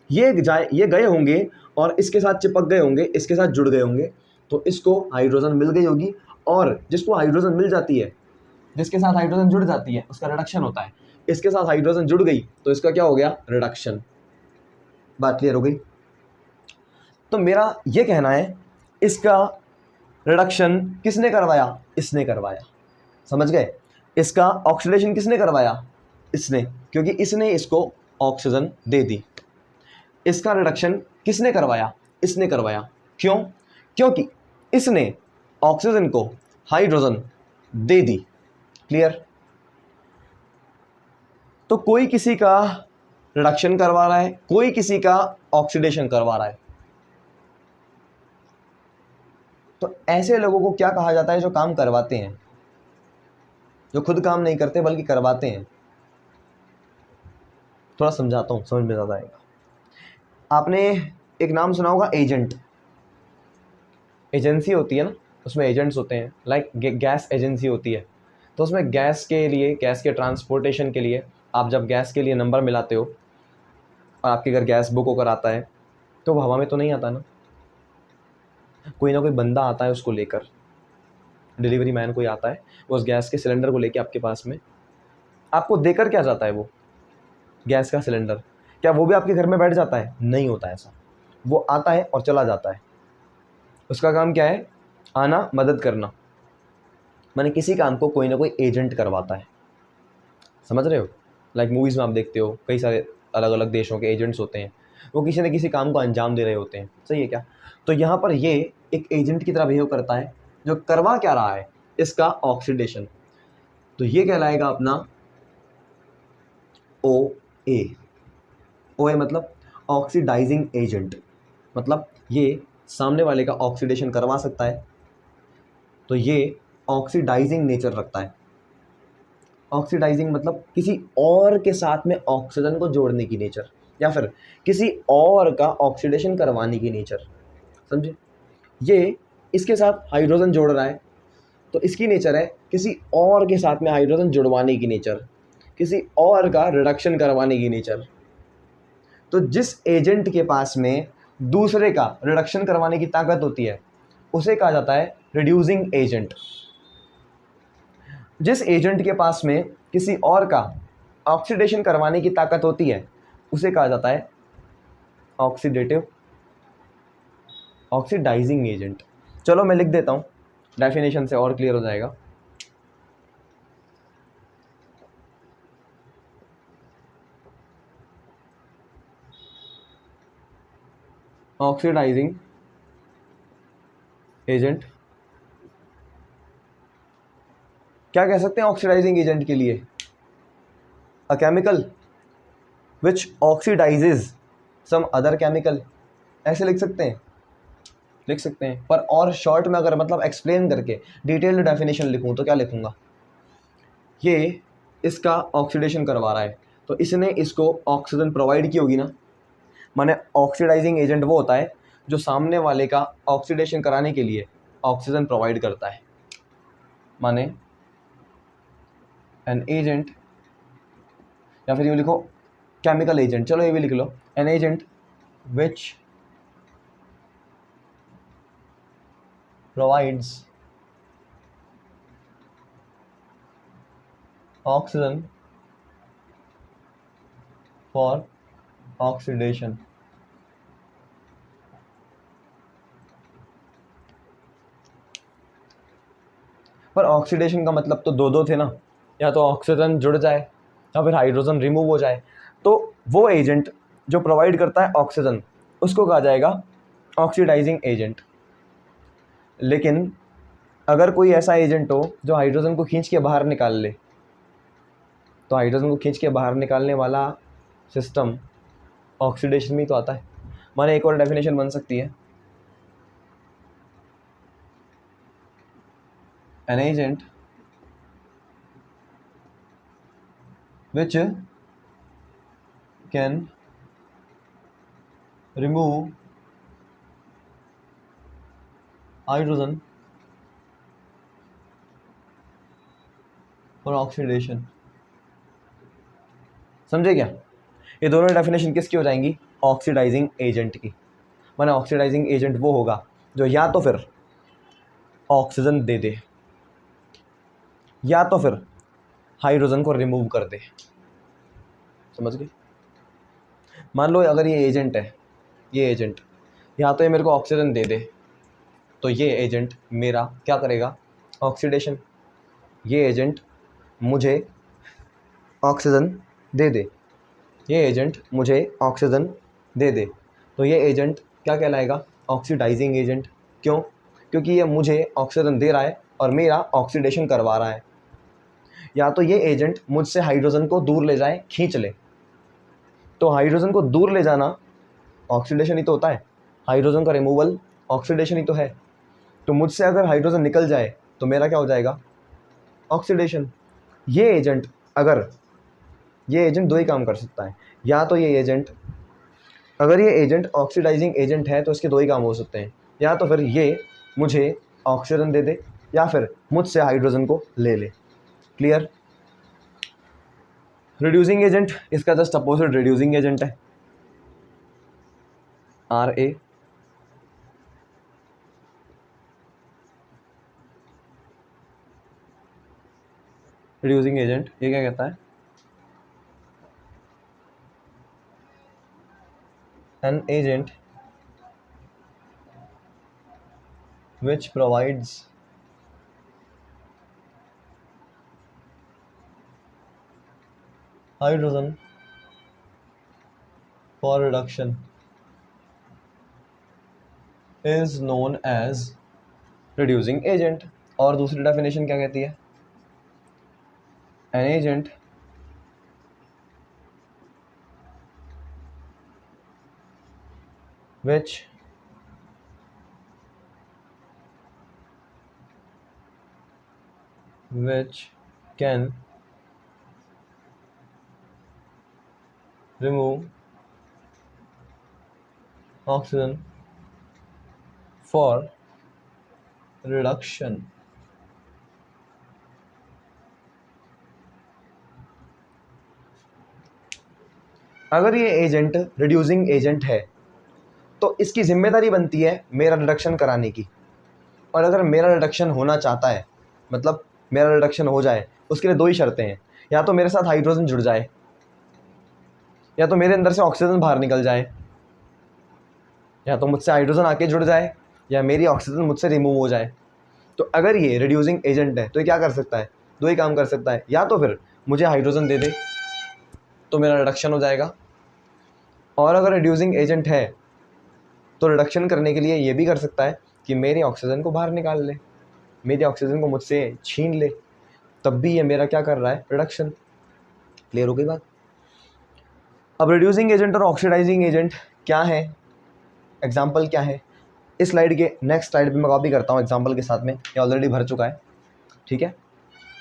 ये गए होंगे और इसके साथ चिपक गए होंगे, इसके साथ जुड़ गए होंगे, तो इसको हाइड्रोजन मिल गई होगी। और जिसको हाइड्रोजन मिल जाती है, जिसके साथ हाइड्रोजन जुड़ जाती है, उसका रिडक्शन होता है। इसके साथ हाइड्रोजन जुड़ गई तो इसका क्या हो गया? रिडक्शन। बात क्लियर हो गई? तो मेरा ये कहना है, इसका रिडक्शन किसने करवाया? इसने करवाया। समझ गए? इसका ऑक्सीडेशन किसने करवाया? इसने, क्योंकि इसने इसको ऑक्सीजन दे दी। इसका रिडक्शन किसने करवाया? इसने करवाया। क्यों? क्योंकि इसने ऑक्सीजन को हाइड्रोजन दे दी। क्लियर? तो कोई किसी का रिडक्शन करवा रहा है, कोई किसी का ऑक्सीडेशन करवा रहा है। तो ऐसे लोगों को क्या कहा जाता है? जो काम करवाते हैं, जो खुद काम नहीं करते बल्कि करवाते हैं। थोड़ा समझाता हूं, समझ में ज़्यादा आएगा। आपने एक नाम सुना होगा, एजेंट। एजेंसी होती है ना, उसमें एजेंट्स होते हैं, लाइक गैस एजेंसी होती है। तो उसमें गैस के लिए, गैस के ट्रांसपोर्टेशन के लिए आप जब गैस के लिए नंबर मिलाते हो और आपके घर गैस बुक होकर आता है, तो वो हवा में तो नहीं आता ना, कोई ना कोई बंदा आता है उसको लेकर, डिलीवरी मैन कोई आता है, वो उस गैस के सिलेंडर को लेके आपके पास में आपको देकर क्या जाता है, वो गैस का सिलेंडर। क्या वो भी आपके घर में बैठ जाता है? नहीं होता ऐसा, वो आता है और चला जाता है। उसका काम क्या है? आना, मदद करना। माने किसी काम को कोई ना कोई एजेंट करवाता है, समझ रहे हो? लाइक मूवीज़ में आप देखते हो कई सारे अलग अलग देशों के एजेंट्स होते हैं, वो किसी न किसी काम को अंजाम दे रहे होते हैं, सही है क्या? तो यहाँ पर ये एक एजेंट की तरह बिहेव करता है, जो करवा क्या रहा है, इसका ऑक्सीडेशन। तो ये कहलाएगा अपना ओ ए। ओ ए मतलब ऑक्सीडाइजिंग एजेंट, मतलब ये सामने वाले का ऑक्सीडेशन करवा सकता है, तो ये ऑक्सीडाइजिंग नेचर रखता है। ऑक्सीडाइजिंग मतलब किसी और के साथ में ऑक्सीजन को जोड़ने की नेचर, या फिर किसी और का ऑक्सीडेशन करवाने की नेचर, समझे? ये इसके साथ हाइड्रोजन जोड़ रहा है, तो इसकी नेचर है किसी और के साथ में हाइड्रोजन जुड़वाने की नेचर, किसी और का रिडक्शन करवाने की नेचर। तो जिस एजेंट के पास में दूसरे का रिडक्शन करवाने की ताकत होती है, उसे कहा जाता है रिड्यूसिंग एजेंट। जिस एजेंट के पास में किसी और का ऑक्सीडेशन करवाने की ताकत होती है, उसे कहा जाता है ऑक्सीडेटिव, ऑक्सीडाइजिंग एजेंट। चलो मैं लिख देता हूँ, डेफिनेशन से और क्लियर हो जाएगा। ऑक्सीडाइजिंग एजेंट, क्या कह सकते हैं ऑक्सीडाइजिंग एजेंट के लिए? A chemical which oxidises some other chemical, ऐसे लिख सकते हैं, लिख सकते हैं। पर और शॉर्ट में अगर मतलब एक्सप्लेन करके डिटेल्ड डेफिनेशन लिखूं तो क्या लिखूंगा? ये इसका ऑक्सीडेशन करवा रहा है, तो इसने इसको ऑक्सीजन प्रोवाइड की होगी ना। माने ऑक्सीडाइजिंग एजेंट वो होता है जो सामने वाले का ऑक्सीडेशन कराने के लिए ऑक्सीजन प्रोवाइड करता है। माने एन एजेंट, या फिर यूँ लिखो केमिकल एजेंट, चलो ये भी लिख लो, an agent which provides oxygen for oxidation। पर ऑक्सीडेशन का मतलब तो दो दो थे ना, या तो ऑक्सीजन जुड़ जाए या फिर हाइड्रोजन रिमूव हो जाए। तो वो एजेंट जो प्रोवाइड करता है ऑक्सीजन, उसको कहा जाएगा ऑक्सीडाइजिंग एजेंट। लेकिन अगर कोई ऐसा एजेंट हो जो हाइड्रोजन को खींच के बाहर निकाल ले, तो हाइड्रोजन को खींच के बाहर निकालने वाला सिस्टम ऑक्सीडेशन में तो आता है। माने एक और डेफिनेशन बन सकती है, an agent which can remove hydrogen for oxidation। समझे क्या? ये दोनों डेफिनेशन किसकी हो जाएंगी? ऑक्सीडाइजिंग एजेंट की। माने ऑक्सीडाइजिंग एजेंट वो होगा जो या तो फिर ऑक्सीजन दे दे, या तो फिर हाइड्रोजन को रिमूव कर दे। समझ गए? मान लो अगर ये एजेंट है, ये एजेंट या तो ये मेरे को ऑक्सीजन दे दे, तो ये एजेंट मेरा क्या करेगा? ऑक्सीडेशन। ये एजेंट मुझे ऑक्सीजन दे दे, ये एजेंट मुझे ऑक्सीजन दे दे, तो ये एजेंट क्या कहलाएगा? Oxidising agent. क्यों? क्योंकि ये मुझे ऑक्सीजन दे रहा है और मेरा ऑक्सीडेशन करवा रहा है। या तो ये एजेंट मुझसे हाइड्रोजन को दूर ले जाए, खींच ले, तो हाइड्रोजन को दूर ले जाना ऑक्सीडेशन ही तो होता है, हाइड्रोजन का रिमूवल ऑक्सीडेशन ही तो है। तो मुझसे अगर हाइड्रोजन निकल जाए तो मेरा क्या हो जाएगा? ऑक्सीडेशन। ये एजेंट, अगर ये एजेंट दो ही काम कर सकता है, या तो ये एजेंट, अगर ये एजेंट ऑक्सीडाइजिंग एजेंट है तो इसके दो ही काम हो सकते हैं, या तो फिर ये मुझे ऑक्सीजन दे दे या फिर मुझसे हाइड्रोजन को ले ले। क्लियर? रिड्यूसिंग एजेंट इसका जस्ट अपोजिट रिड्यूसिंग एजेंट है, Ra। रिड्यूसिंग एजेंट ये क्या कहता है? An agent which provides hydrogen for reduction is known as reducing agent। और दूसरी डेफिनेशन क्या कहती है? An agent which can remove oxygen for reduction। अगर ये एजेंट रिड्यूसिंग एजेंट है तो इसकी जिम्मेदारी बनती है मेरा रिडक्शन कराने की। और अगर मेरा रिडक्शन होना चाहता है, मतलब मेरा रिडक्शन हो जाए, उसके लिए दो ही शर्तें हैं, या तो मेरे साथ हाइड्रोजन जुड़ जाए, या तो मेरे अंदर से ऑक्सीजन बाहर निकल जाए, या तो मुझसे हाइड्रोजन आके जुड़ जाए, या मेरी ऑक्सीजन मुझसे रिमूव हो जाए। तो अगर ये रिड्यूसिंग एजेंट है तो ये क्या कर सकता है? दो ही काम कर सकता है, या तो फिर मुझे हाइड्रोजन दे दे तो मेरा रिडक्शन हो जाएगा, और अगर रिड्यूसिंग एजेंट है तो रिडक्शन करने के लिए ये भी कर सकता है कि मेरी ऑक्सीजन को बाहर निकाल ले, मेरी ऑक्सीजन को मुझसे छीन ले, तब भी ये मेरा क्या कर रहा है? रिडक्शन। क्लियर हो गई बात? अब रिड्यूसिंग एजेंट और ऑक्सीडाइजिंग एजेंट क्या है, एग्जाम्पल क्या है, इस स्लाइड के नेक्स्ट स्लाइड पे मैं कॉपी करता हूँ एग्जाम्पल के साथ में। ये ऑलरेडी भर चुका है, ठीक है।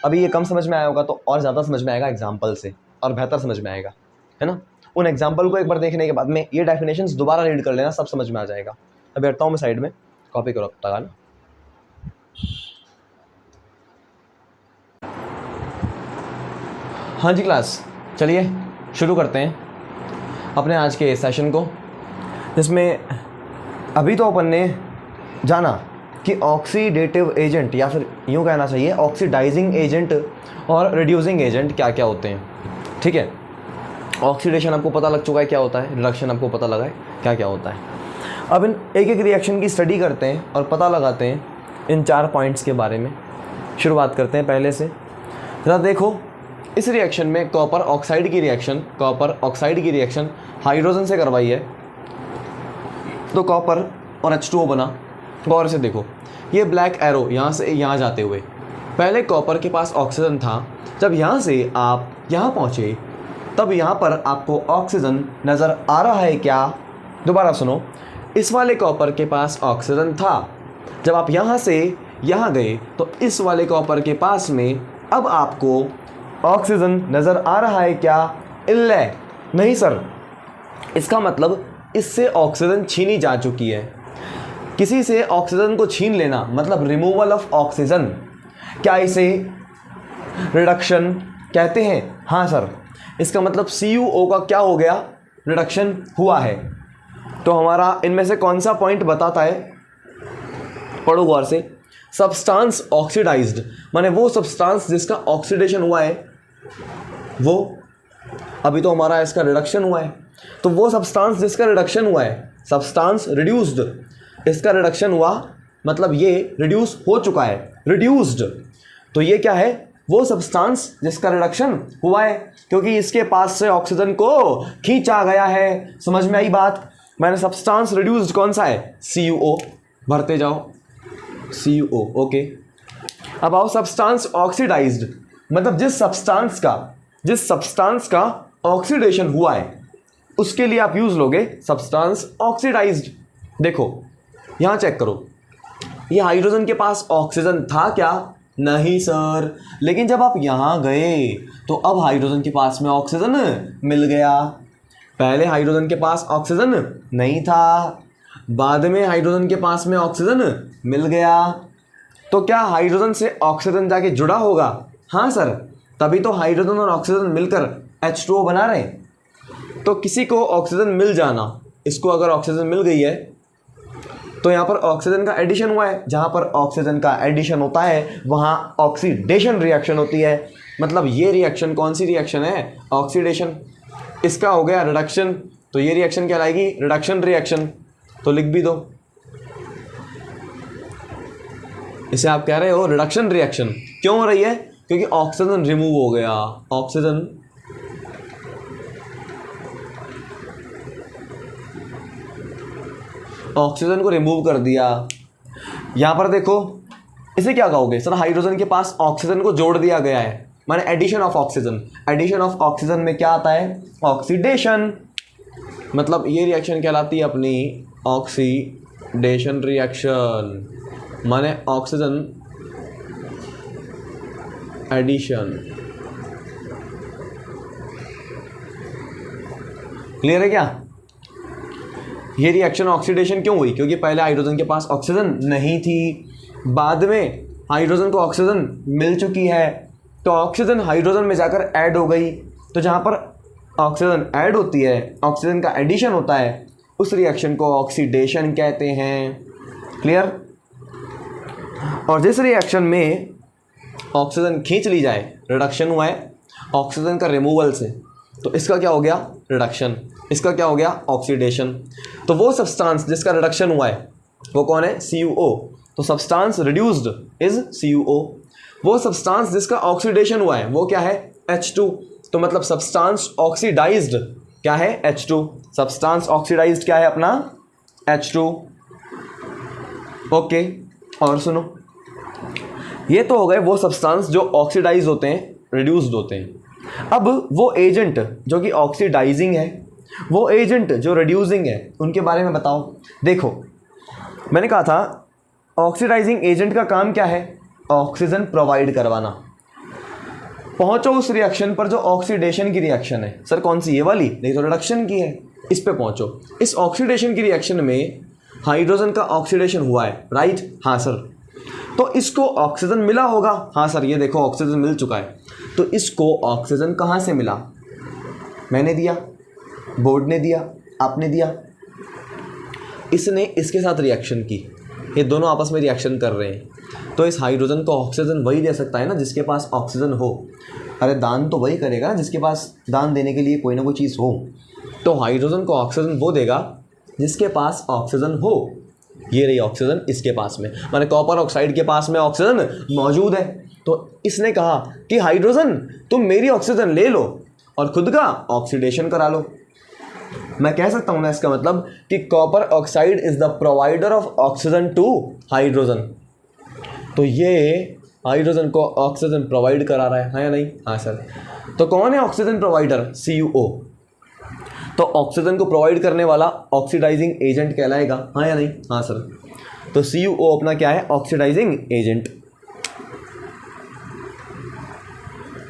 अभी ये कम समझ में आया होगा तो और ज़्यादा समझ में आएगा एग्जाम्पल से, और बेहतर समझ में आएगा, है ना। उन एग्जाम्पल को एक बार देखने के बाद में ये डेफिनेशंस दोबारा रीड कर लेना, सब समझ में आ जाएगा। अभी हटता हूँ मैं साइड में, कॉपी करो तक ना। हाँ जी क्लास, चलिए शुरू करते हैं अपने आज के सेशन को, जिसमें अभी तो अपन ने जाना कि ऑक्सीडेटिव एजेंट, या फिर यूँ कहना चाहिए ऑक्सीडाइजिंग एजेंट और रिड्यूसिंग एजेंट क्या क्या होते हैं, ठीक है। ऑक्सीडेशन आपको पता लग चुका है क्या होता है, रिडक्शन आपको पता लगा है क्या क्या होता है। अब इन एक एक रिएक्शन की स्टडी करते हैं और पता लगाते हैं इन 4 पॉइंट्स के बारे में। शुरुआत करते हैं पहले से। ज़रा देखो, इस रिएक्शन में कॉपर ऑक्साइड की रिएक्शन हाइड्रोजन से करवाई है, तो कॉपर और H2O बना। गौर से देखो, ये ब्लैक एरो यहाँ से यहाँ जाते हुए, पहले कॉपर के पास ऑक्सीजन था, जब यहाँ से आप यहाँ पहुँचे तब यहाँ पर आपको ऑक्सीजन नज़र आ रहा है क्या? दोबारा सुनो, इस वाले कॉपर के पास ऑक्सीजन था, जब आप यहाँ से यहाँ गए तो इस वाले कॉपर के पास में अब आपको ऑक्सीजन नज़र आ रहा है क्या? इल्ले नहीं सर, इसका मतलब इससे ऑक्सीजन छीनी जा चुकी है। किसी से ऑक्सीजन को छीन लेना मतलब रिमूवल ऑफ ऑक्सीजन, क्या इसे रिडक्शन कहते हैं? हाँ सर, इसका मतलब CuO का क्या हो गया? रिडक्शन हुआ है। तो हमारा इनमें से कौन सा पॉइंट बताता है? पढ़ो गौर से। सब्सटेंस ऑक्सीडाइज्ड माने वो सब्सटेंस जिसका ऑक्सीडेशन हुआ है, वो अभी तो हमारा इसका रिडक्शन हुआ है, तो वो सब्सटेंस जिसका रिडक्शन हुआ है, सब्सटेंस रिड्यूस्ड, इसका रिडक्शन हुआ मतलब ये रिड्यूस हो चुका है, रिड्यूस्ड। तो ये क्या है? वो सब्सटेंस जिसका रिडक्शन हुआ है, क्योंकि इसके पास से ऑक्सीजन को खींचा गया है। समझ में आई बात? मैंने सब्सटेंस रिड्यूस्ड कौन सा है? CuO, भरते जाओ CuO, ओके। अब आओ सब्सटेंस ऑक्सीडाइज्ड, मतलब जिस सब्सटेंस का ऑक्सीडेशन हुआ है उसके लिए आप यूज लोगे सब्सटेंस ऑक्सीडाइज्ड। देखो यहाँ चेक करो, ये हाइड्रोजन के पास ऑक्सीजन था क्या? नहीं सर, लेकिन जब आप यहाँ गए तो अब हाइड्रोजन के पास में ऑक्सीजन मिल गया। पहले हाइड्रोजन के पास ऑक्सीजन नहीं था, बाद में हाइड्रोजन के पास में ऑक्सीजन मिल गया। तो क्या हाइड्रोजन से ऑक्सीजन जाके जुड़ा होगा? हाँ सर, तभी तो हाइड्रोजन और ऑक्सीजन मिलकर H2O बना रहे हैं। तो किसी को ऑक्सीजन मिल जाना, इसको अगर ऑक्सीजन मिल गई है तो यहाँ पर ऑक्सीजन का एडिशन हुआ है। जहाँ पर ऑक्सीजन का एडिशन होता है वहाँ ऑक्सीडेशन रिएक्शन होती है। मतलब ये रिएक्शन कौन सी रिएक्शन है? ऑक्सीडेशन। इसका हो गया रिडक्शन, तो ये रिएक्शन कहलाएगी रिडक्शन रिएक्शन। तो लिख भी दो, इसे आप कह रहे हो रिडक्शन रिएक्शन। क्यों हो रही है? क्योंकि ऑक्सीजन रिमूव हो गया। ऑक्सीजन को रिमूव कर दिया। यहां पर देखो, इसे क्या कहोगे? सर हाइड्रोजन के पास ऑक्सीजन को जोड़ दिया गया है, माने addition of oxygen. Addition of oxygen में क्या आता है? ऑक्सीडेशन। मतलब ये रिएक्शन कहलाती है अपनी ऑक्सीडेशन रिएक्शन, माने ऑक्सीजन एडिशन। क्लियर है क्या? ये रिएक्शन ऑक्सीडेशन क्यों हुई? क्योंकि पहले हाइड्रोजन के पास ऑक्सीजन नहीं थी, बाद में हाइड्रोजन को ऑक्सीजन मिल चुकी है, तो ऑक्सीजन हाइड्रोजन में जाकर ऐड हो गई। तो जहाँ पर ऑक्सीजन ऐड होती है, ऑक्सीजन का एडिशन होता है, उस रिएक्शन को ऑक्सीडेशन कहते हैं। क्लियर? और जिस रिएक्शन में ऑक्सीजन खींच ली जाए, रिडक्शन हुआ है ऑक्सीजन का रिमूवल से, तो इसका क्या हो गया? रिडक्शन। इसका क्या हो गया? ऑक्सीडेशन। तो वो सब्सटेंस जिसका रिडक्शन हुआ है वो कौन है? CuO। तो सब्सटेंस रिड्यूस्ड इज CuO। वो सब्सटेंस जिसका ऑक्सीडेशन हुआ है वो क्या है? H2। तो मतलब सब्सटेंस ऑक्सीडाइज्ड क्या है? H2। सब्सटेंस ऑक्सीडाइज्ड क्या है अपना? H2। ओके, और सुनो, ये तो हो गए वो सब्सटेंस जो ऑक्सीडाइज होते हैं, रिड्यूस्ड होते हैं। अब वो एजेंट जो कि ऑक्सीडाइजिंग है, वो एजेंट जो रिड्यूसिंग है, उनके बारे में बताओ। देखो, मैंने कहा था ऑक्सीडाइजिंग एजेंट का काम क्या है? ऑक्सीजन प्रोवाइड करवाना। पहुंचो उस रिएक्शन पर जो ऑक्सीडेशन की रिएक्शन है। सर कौन सी? ये वाली? नहीं तो रिडक्शन की है। इस पे पहुंचो। इस ऑक्सीडेशन की रिएक्शन में हाइड्रोजन का ऑक्सीडेशन हुआ है, राइट? हाँ सर। तो इसको ऑक्सीजन मिला होगा। हाँ सर, ये देखो ऑक्सीजन मिल चुका है। तो इसको ऑक्सीजन कहाँ से मिला? मैंने दिया, बोर्ड ने दिया, आपने दिया, इसने इसके साथ रिएक्शन की, ये दोनों आपस में रिएक्शन कर रहे हैं। तो इस हाइड्रोजन को ऑक्सीजन वही दे सकता है ना जिसके पास ऑक्सीजन हो। अरे दान तो वही करेगा ना जिसके पास दान देने के लिए कोई ना कोई चीज़ हो। तो हाइड्रोजन को ऑक्सीजन वो देगा जिसके पास ऑक्सीजन हो। ये रही ऑक्सीजन इसके पास में, माने कॉपर ऑक्साइड के पास में ऑक्सीजन मौजूद है। तो इसने कहा कि हाइड्रोजन तुम मेरी ऑक्सीजन ले लो और खुद का ऑक्सीडेशन करा लो। मैं कह सकता हूँ ना इसका मतलब कि copper oxide is the provider of oxygen to hydrogen. तो ये हाइड्रोजन को ऑक्सीजन प्रोवाइड करा रहा है, हाँ या नहीं? हाँ सर। तो कौन है ऑक्सीजन प्रोवाइडर? CuO। तो ऑक्सीजन को प्रोवाइड करने वाला ऑक्सीडाइजिंग एजेंट कहलाएगा, हाँ या नहीं? हाँ सर। तो CuO अपना क्या है? Oxidising agent.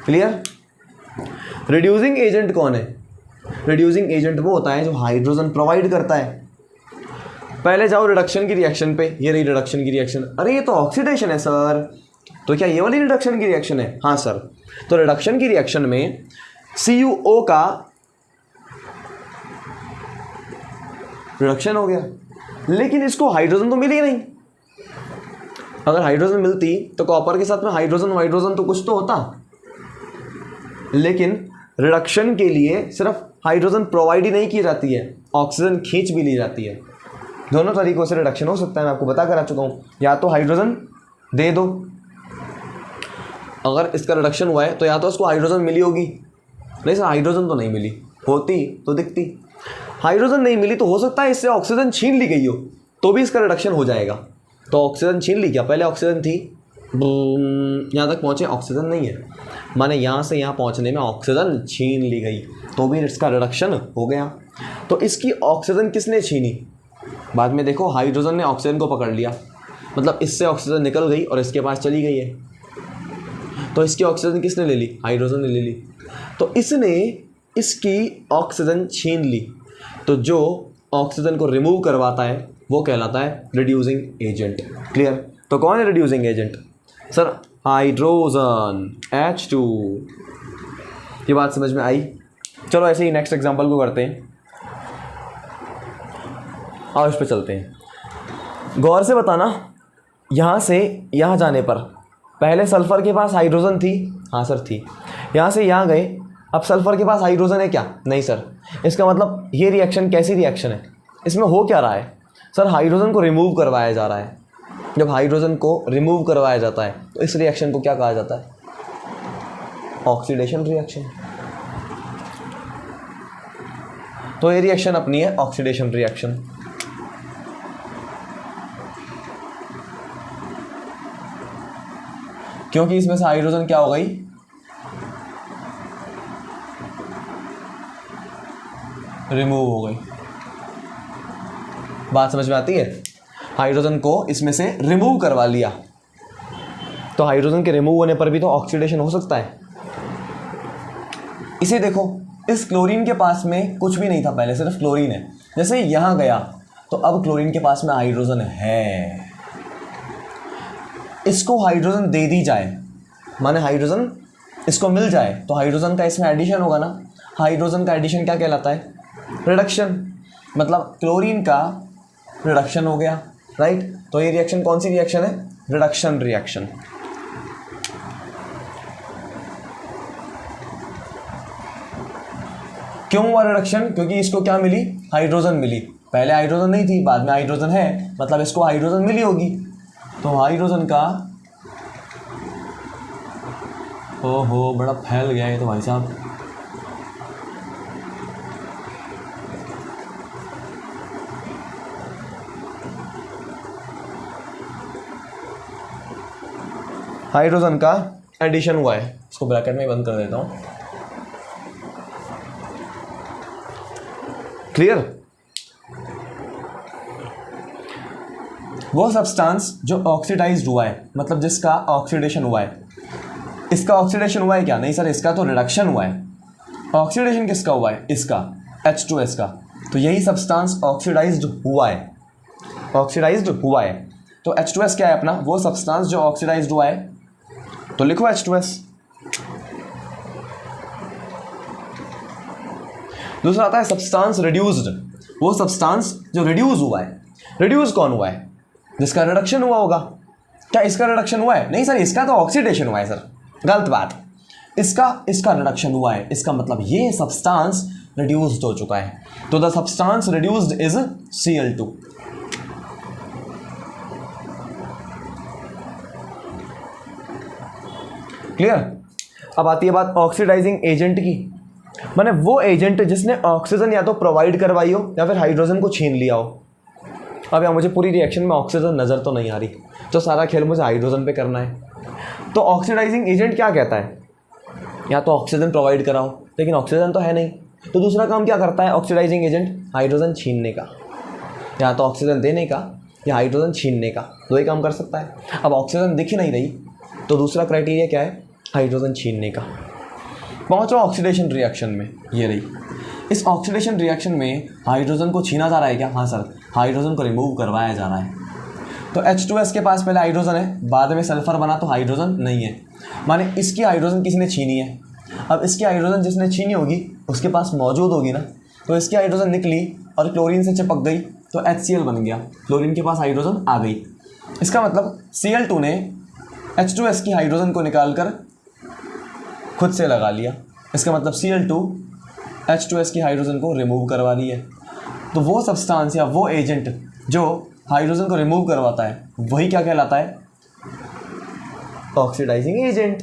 Clear? Reducing agent कौन है? रिड्यूसिंग एजेंट वो होता है जो हाइड्रोजन प्रोवाइड करता है। पहले जाओ रिडक्शन की रिएक्शन पे। ये रही रिडक्शन की रिएक्शन। अरे ये तो ऑक्सीडेशन है सर, तो क्या ये वाली रिडक्शन की रिएक्शन है? हाँ सर। तो रिडक्शन की रिएक्शन में CuO का रिडक्शन हो गया, लेकिन इसको हाइड्रोजन तो मिली नहीं। अगर हाइड्रोजन मिलती तो कॉपर के साथ में हाइड्रोजन तो कुछ तो होता, लेकिन रिडक्शन के लिए सिर्फ हाइड्रोजन प्रोवाइड ही नहीं की जाती है, ऑक्सीजन खींच भी ली जाती है। दोनों तरीकों से रिडक्शन हो सकता है, मैं आपको बता कर आ चुका हूँ। या तो हाइड्रोजन दे दो, अगर इसका रिडक्शन हुआ है तो या तो उसको हाइड्रोजन मिली होगी। नहीं सर हाइड्रोजन तो नहीं मिली, होती तो दिखती। हाइड्रोजन नहीं मिली तो हो सकता है इससे ऑक्सीजन छीन ली गई हो, तो भी इसका रिडक्शन हो जाएगा। तो ऑक्सीजन छीन ली क्या? पहले ऑक्सीजन थी, यहाँ तक पहुँचे ऑक्सीजन नहीं है, माने यहाँ से यहाँ पहुँचने में ऑक्सीजन छीन ली गई, तो भी इसका रिडक्शन हो गया। तो इसकी ऑक्सीजन किसने छीनी? बाद में देखो हाइड्रोजन ने ऑक्सीजन को पकड़ लिया, मतलब इससे ऑक्सीजन निकल गई और इसके पास चली गई है। तो इसकी ऑक्सीजन किसने ले ली? हाइड्रोजन ने ले ली। तो इसने इसकी ऑक्सीजन छीन ली। तो जो ऑक्सीजन को रिमूव करवाता है वो कहलाता है रिड्यूसिंग एजेंट। क्लियर? तो कौन है reducing agent? Sir hydrogen H2। ये बात समझ में आई? चलो ऐसे ही नेक्स्ट एग्जांपल को करते हैं और इस पे चलते हैं। गौर से बताना, यहाँ से यहाँ जाने पर पहले सल्फ़र के पास हाइड्रोजन थी, हाँ सर थी। यहाँ से यहाँ गए, अब सल्फ़र के पास हाइड्रोजन है क्या? नहीं सर। इसका मतलब ये रिएक्शन कैसी रिएक्शन है? इसमें हो क्या रहा है? सर हाइड्रोजन को रिमूव करवाया जा रहा है। जब हाइड्रोजन को रिमूव करवाया जाता है तो इस रिएक्शन को क्या कहा जाता है? Oxidation reaction. तो ये रिएक्शन अपनी है ऑक्सीडेशन रिएक्शन। क्योंकि इसमें से हाइड्रोजन क्या हो गई? रिमूव हो गई। बात समझ में आती है? हाइड्रोजन को इसमें से रिमूव करवा लिया, तो हाइड्रोजन के रिमूव होने पर भी तो ऑक्सीडेशन हो सकता है। इसे देखो, इस क्लोरीन के पास में कुछ भी नहीं था, पहले सिर्फ क्लोरीन है। जैसे यहां गया तो अब क्लोरीन के पास में हाइड्रोजन है। इसको हाइड्रोजन दे दी जाए, माने हाइड्रोजन इसको मिल जाए, तो हाइड्रोजन का इसमें एडिशन होगा ना। हाइड्रोजन का एडिशन क्या कहलाता है? रिडक्शन। मतलब क्लोरीन का रिडक्शन हो गया, राइट। तो ये रिएक्शन कौन सी रिएक्शन है? Reduction reaction. क्यों हुआ रिडक्शन? क्योंकि इसको क्या मिली? हाइड्रोजन मिली। पहले हाइड्रोजन नहीं थी, बाद में हाइड्रोजन है, मतलब इसको हाइड्रोजन मिली होगी। तो हाइड्रोजन का, ओहो बड़ा फैल गया ये तो भाई साहब। हाइड्रोजन का एडिशन हुआ है। इसको ब्रैकेट में बंद कर देता हूं। क्लियर? वो सब्सटेंस जो ऑक्सीडाइज्ड हुआ है, मतलब जिसका ऑक्सीडेशन हुआ है। इसका ऑक्सीडेशन हुआ है क्या? नहीं सर, इसका तो रिडक्शन हुआ है। ऑक्सीडेशन किसका हुआ है? इसका, H2S का। तो यही सब्सटेंस ऑक्सीडाइज्ड हुआ है, ऑक्सीडाइज्ड हुआ है। तो H2S क्या है अपना? वो सब्सटेंस जो ऑक्सीडाइज्ड हुआ है। तो लिखो H2S। दूसरा आता है सब्सटेंस रिड्यूस्ड। वो सब्सटेंस जो रिड्यूस हुआ है। रिड्यूस कौन हुआ है? जिसका रिडक्शन हुआ होगा। क्या इसका रिडक्शन हुआ है? नहीं सर, इसका तो ऑक्सीडेशन हुआ है। सर गलत बात। इसका रिडक्शन हुआ है। इसका मतलब ये सब्सटेंस रिड्यूस्ड हो चुका है। तो the substance reduced is Cl2। Clear? अब आती है बात ऑक्सीडाइजिंग एजेंट की। माने वो एजेंट जिसने ऑक्सीजन या तो प्रोवाइड करवाई हो या फिर हाइड्रोजन को छीन लिया हो। अब यहाँ मुझे पूरी रिएक्शन में ऑक्सीजन नज़र तो नहीं आ रही, तो सारा खेल मुझे हाइड्रोजन पे करना है। तो ऑक्सीडाइजिंग एजेंट क्या कहता है? या तो ऑक्सीजन प्रोवाइड कराओ, लेकिन ऑक्सीजन तो है नहीं। तो दूसरा काम क्या करता है ऑक्सीडाइजिंग एजेंट? हाइड्रोजन छीनने का। या तो ऑक्सीजन देने का या हाइड्रोजन छीनने का, दो ही काम कर सकता है। अब ऑक्सीजन दिख ही नहीं रही, तो दूसरा क्राइटेरिया क्या है? हाइड्रोजन छीनने का। पहुँचो ऑक्सीडेशन रिएक्शन में, ये रही। इस ऑक्सीडेशन रिएक्शन में हाइड्रोजन को छीना जा रहा है क्या? हाँ सर, हाइड्रोजन को रिमूव करवाया जा रहा है। तो H2S के पास पहले हाइड्रोजन है, बाद में सल्फर बना तो हाइड्रोजन नहीं है। माने इसकी हाइड्रोजन किसने छीनी है? अब इसकी हाइड्रोजन जिसने छीनी होगी उसके पास मौजूद होगी ना। तो इसकी हाइड्रोजन निकली और क्लोरीन से चिपक गई तो HCl बन गया। क्लोरीन के पास हाइड्रोजन आ गई। इसका मतलब Cl2 ने H2S की हाइड्रोजन को निकाल कर खुद से लगा लिया। इसका मतलब Cl2 H2S की हाइड्रोजन को रिमूव करवा ली है। तो वो सब्सटेंस या वो एजेंट जो हाइड्रोजन को रिमूव करवाता है वही क्या कहलाता है? Oxidising agent.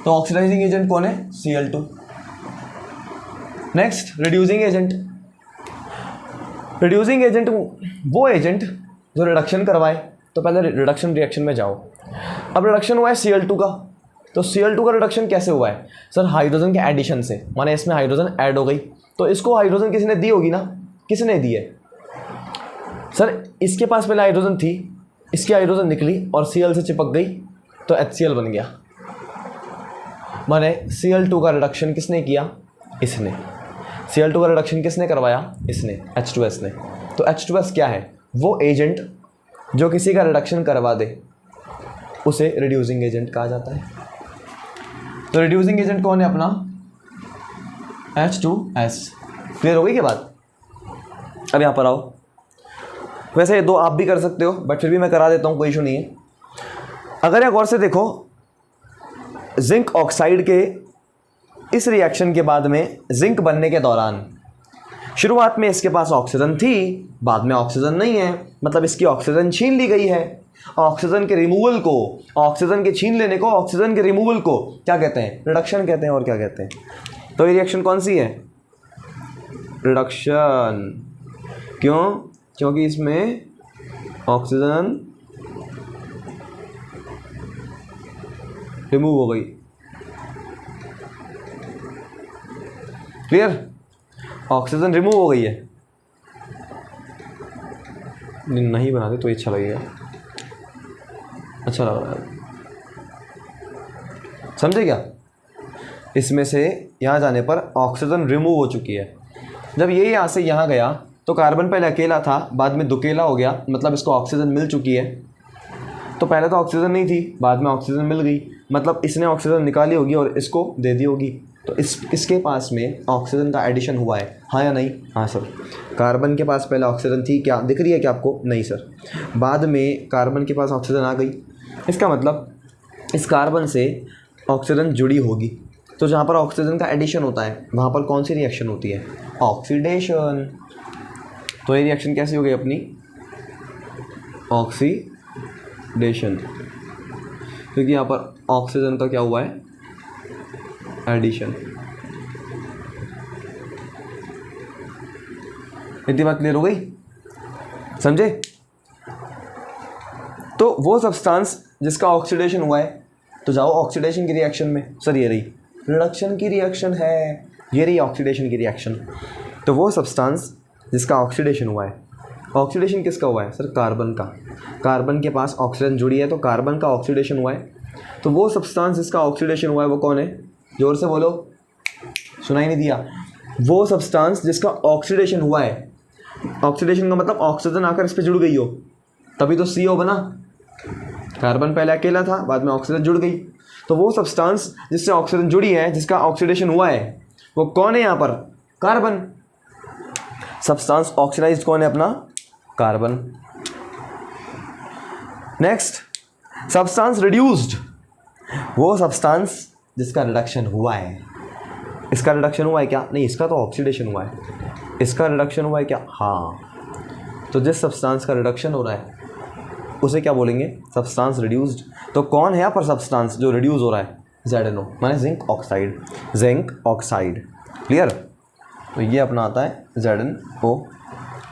तो ऑक्सीडाइजिंग एजेंट कौन है? Cl2। Next reducing agent. Reducing agent वो एजेंट जो रिडक्शन करवाए। तो पहले रिडक्शन रिएक्शन में जाओ। अब रिडक्शन हुआ है Cl2 का, तो Cl2 का रिडक्शन कैसे हुआ है? सर हाइड्रोजन के एडिशन से, माने इसमें हाइड्रोजन ऐड हो गई, तो इसको हाइड्रोजन किसने दी होगी ना? किसने दी है? सर इसके पास पहले हाइड्रोजन थी, इसकी हाइड्रोजन निकली और Cl से चिपक गई तो HCl बन गया। माने Cl2 का रिडक्शन किसने किया? इसने। Cl2 का रिडक्शन किसने करवाया? इसने, H2S ने। तो H2S क्या है? वो एजेंट जो किसी का रिडक्शन करवा दे उसे रिड्यूसिंग एजेंट कहा जाता है। तो रिड्यूसिंग एजेंट कौन है अपना? H2S। क्लियर हो गई क्या बात? अब यहाँ पर आओ। वैसे ये दो आप भी कर सकते हो बट फिर भी मैं करा देता हूँ, कोई इशू नहीं है। अगर यहाँ गौर से देखो, जिंक ऑक्साइड के इस रिएक्शन के बाद में जिंक बनने के दौरान शुरुआत में इसके पास ऑक्सीजन थी, बाद में ऑक्सीजन नहीं है, मतलब इसकी ऑक्सीजन छीन ली गई है। ऑक्सीजन के रिमूवल को, ऑक्सीजन के छीन लेने को, ऑक्सीजन के रिमूवल को क्या कहते हैं? रिडक्शन कहते हैं। और क्या कहते हैं? तो ये रिएक्शन कौन सी है? रिडक्शन। क्यों? क्योंकि इसमें ऑक्सीजन रिमूव हो गई। क्लियर? ऑक्सीजन रिमूव हो गई है। नहीं बनाते तो अच्छा लगेगा, अच्छा लग रहा है, समझे क्या? इसमें से यहाँ जाने पर ऑक्सीजन रिमूव हो चुकी है। जब ये यहाँ से यहाँ गया तो कार्बन पहले अकेला था, बाद में दुकेला हो गया, मतलब इसको ऑक्सीजन मिल चुकी है। तो पहले तो ऑक्सीजन नहीं थी, बाद में ऑक्सीजन मिल गई, मतलब इसने ऑक्सीजन निकाली होगी और इसको दे दी होगी। तो इसके पास में ऑक्सीजन का एडिशन हुआ है, हाँ या नहीं? हाँ सर। कार्बन के पास पहले ऑक्सीजन थी, क्या दिख रही है क्या आपको? नहीं सर। बाद में कार्बन के पास ऑक्सीजन आ गई, इसका मतलब इस कार्बन से ऑक्सीजन जुड़ी होगी। तो जहाँ पर ऑक्सीजन का एडिशन होता है वहाँ पर कौन सी रिएक्शन होती है? ऑक्सीडेशन। तो ये रिएक्शन कैसी हो गई अपनी? ऑक्सीडेशन, क्योंकि यहाँ पर ऑक्सीजन का क्या हुआ है? एडिशन। इतनी बात क्लियर हो गई? समझे? तो वो सब्सटेंस जिसका ऑक्सीडेशन हुआ है, तो जाओ ऑक्सीडेशन की रिएक्शन में। सर ये रही रिडक्शन की रिएक्शन है, ये रही ऑक्सीडेशन की रिएक्शन। तो वो सब्सटेंस जिसका ऑक्सीडेशन हुआ है, ऑक्सीडेशन किसका हुआ है? सर कार्बन का। कार्बन के पास ऑक्सीजन जुड़ी है तो कार्बन का ऑक्सीडेशन हुआ है। तो वो सब्सटेंस जिसका ऑक्सीडेशन हुआ है वो कौन है? जोर से बोलो, सुनाई नहीं दिया। वो सब्सटेंस जिसका ऑक्सीडेशन हुआ है, ऑक्सीडेशन का मतलब ऑक्सीजन आकर इस पर जुड़ गई हो, तभी तो CO बना। कार्बन पहले अकेला था, बाद में ऑक्सीजन जुड़ गई। तो वो सब्सटेंस जिससे ऑक्सीजन जुड़ी है, जिसका ऑक्सीडेशन हुआ है, वो कौन है यहाँ पर? कार्बन। सब्सटेंस ऑक्सीडाइज्ड कौन है अपना? कार्बन। नेक्स्ट, सब्सटेंस रिड्यूस्ड, वो सब्सटेंस जिसका रिडक्शन हुआ है। इसका रिडक्शन हुआ है क्या? नहीं, इसका तो ऑक्सीडेशन हुआ है। इसका रिडक्शन हुआ है क्या? हाँ। तो जिस सब्सटेंस का रिडक्शन हो रहा है उसे क्या बोलेंगे? Substance reduced. तो कौन है यहाँ पर सब्सटेंस जो रिड्यूस हो रहा है? ZNO, माने zinc oxide. Zinc oxide. Clear? तो ये अपना आता है ZNO।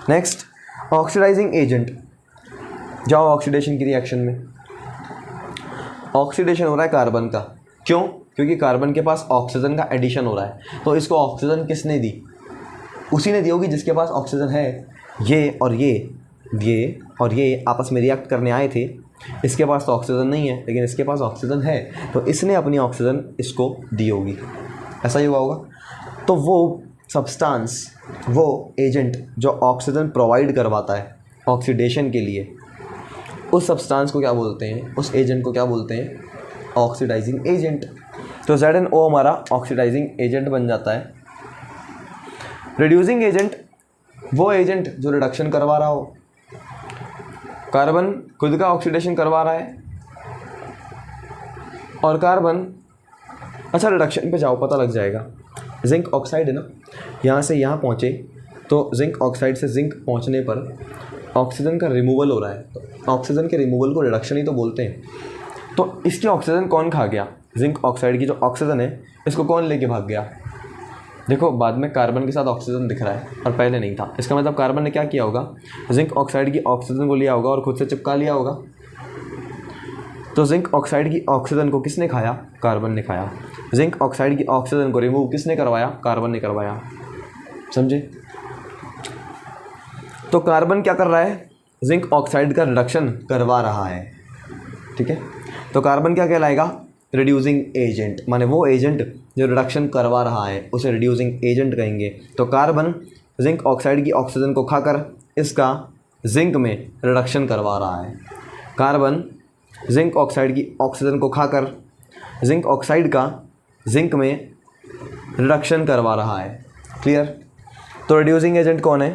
Next, oxidising agent. जाओ ऑक्सीडेशन की रिएक्शन में। ऑक्सीडेशन हो रहा है कार्बन का, क्यों? क्योंकि कार्बन के पास ऑक्सीजन का एडिशन हो रहा है। तो इसको ऑक्सीजन किसने दी? उसी ने दी होगी जिसके पास ऑक्सीजन है। ये और ये आपस में रिएक्ट करने आए थे। इसके पास तो ऑक्सीजन नहीं है लेकिन इसके पास ऑक्सीजन है, तो इसने अपनी ऑक्सीजन इसको दी होगी। ऐसा ही हुआ होगा। तो वो सब्सटेंस, वो एजेंट जो ऑक्सीजन प्रोवाइड करवाता है ऑक्सीडेशन के लिए, उस सब्सटेंस को क्या बोलते हैं? उस एजेंट को क्या बोलते हैं? Oxidising agent. तो ZNO हमारा ऑक्सीडाइजिंग एजेंट बन जाता है। रिड्यूसिंग एजेंट, वो एजेंट जो रिडक्शन करवा रहा हो। कार्बन खुद का ऑक्सीडेशन करवा रहा है और कार्बन, अच्छा रिडक्शन पे जाओ पता लग जाएगा। जिंक ऑक्साइड है ना, यहाँ से यहाँ पहुँचे तो जिंक ऑक्साइड से जिंक पहुँचने पर ऑक्सीजन का रिमूवल हो रहा है। तो ऑक्सीजन के रिमूवल को रिडक्शन ही तो बोलते हैं। तो इसकी ऑक्सीजन कौन खा गया? जिंक ऑक्साइड की जो ऑक्सीजन है इसको कौन लेके भाग गया? देखो बाद में कार्बन के साथ ऑक्सीजन दिख रहा है और पहले नहीं था। इसका मतलब कार्बन ने क्या किया होगा? जिंक ऑक्साइड की ऑक्सीजन को लिया होगा और खुद से चिपका लिया होगा। तो जिंक ऑक्साइड की ऑक्सीजन को किसने खाया? कार्बन ने खाया। जिंक ऑक्साइड की ऑक्सीजन को रिमूव किसने करवाया? कार्बन ने करवाया। समझे? तो कार्बन क्या कर रहा है? जिंक ऑक्साइड का रिडक्शन करवा रहा है। ठीक है, तो कार्बन क्या कहलाएगा? रिड्यूसिंग एजेंट, माने वो एजेंट जो रिडक्शन करवा रहा है उसे रिड्यूसिंग एजेंट कहेंगे। तो कार्बन जिंक ऑक्साइड की ऑक्सीजन को खाकर इसका जिंक में रिडक्शन करवा रहा है। कार्बन जिंक ऑक्साइड की ऑक्सीजन को खाकर जिंक ऑक्साइड का जिंक में रिडक्शन करवा रहा है। क्लियर? तो रिड्यूसिंग एजेंट कौन है?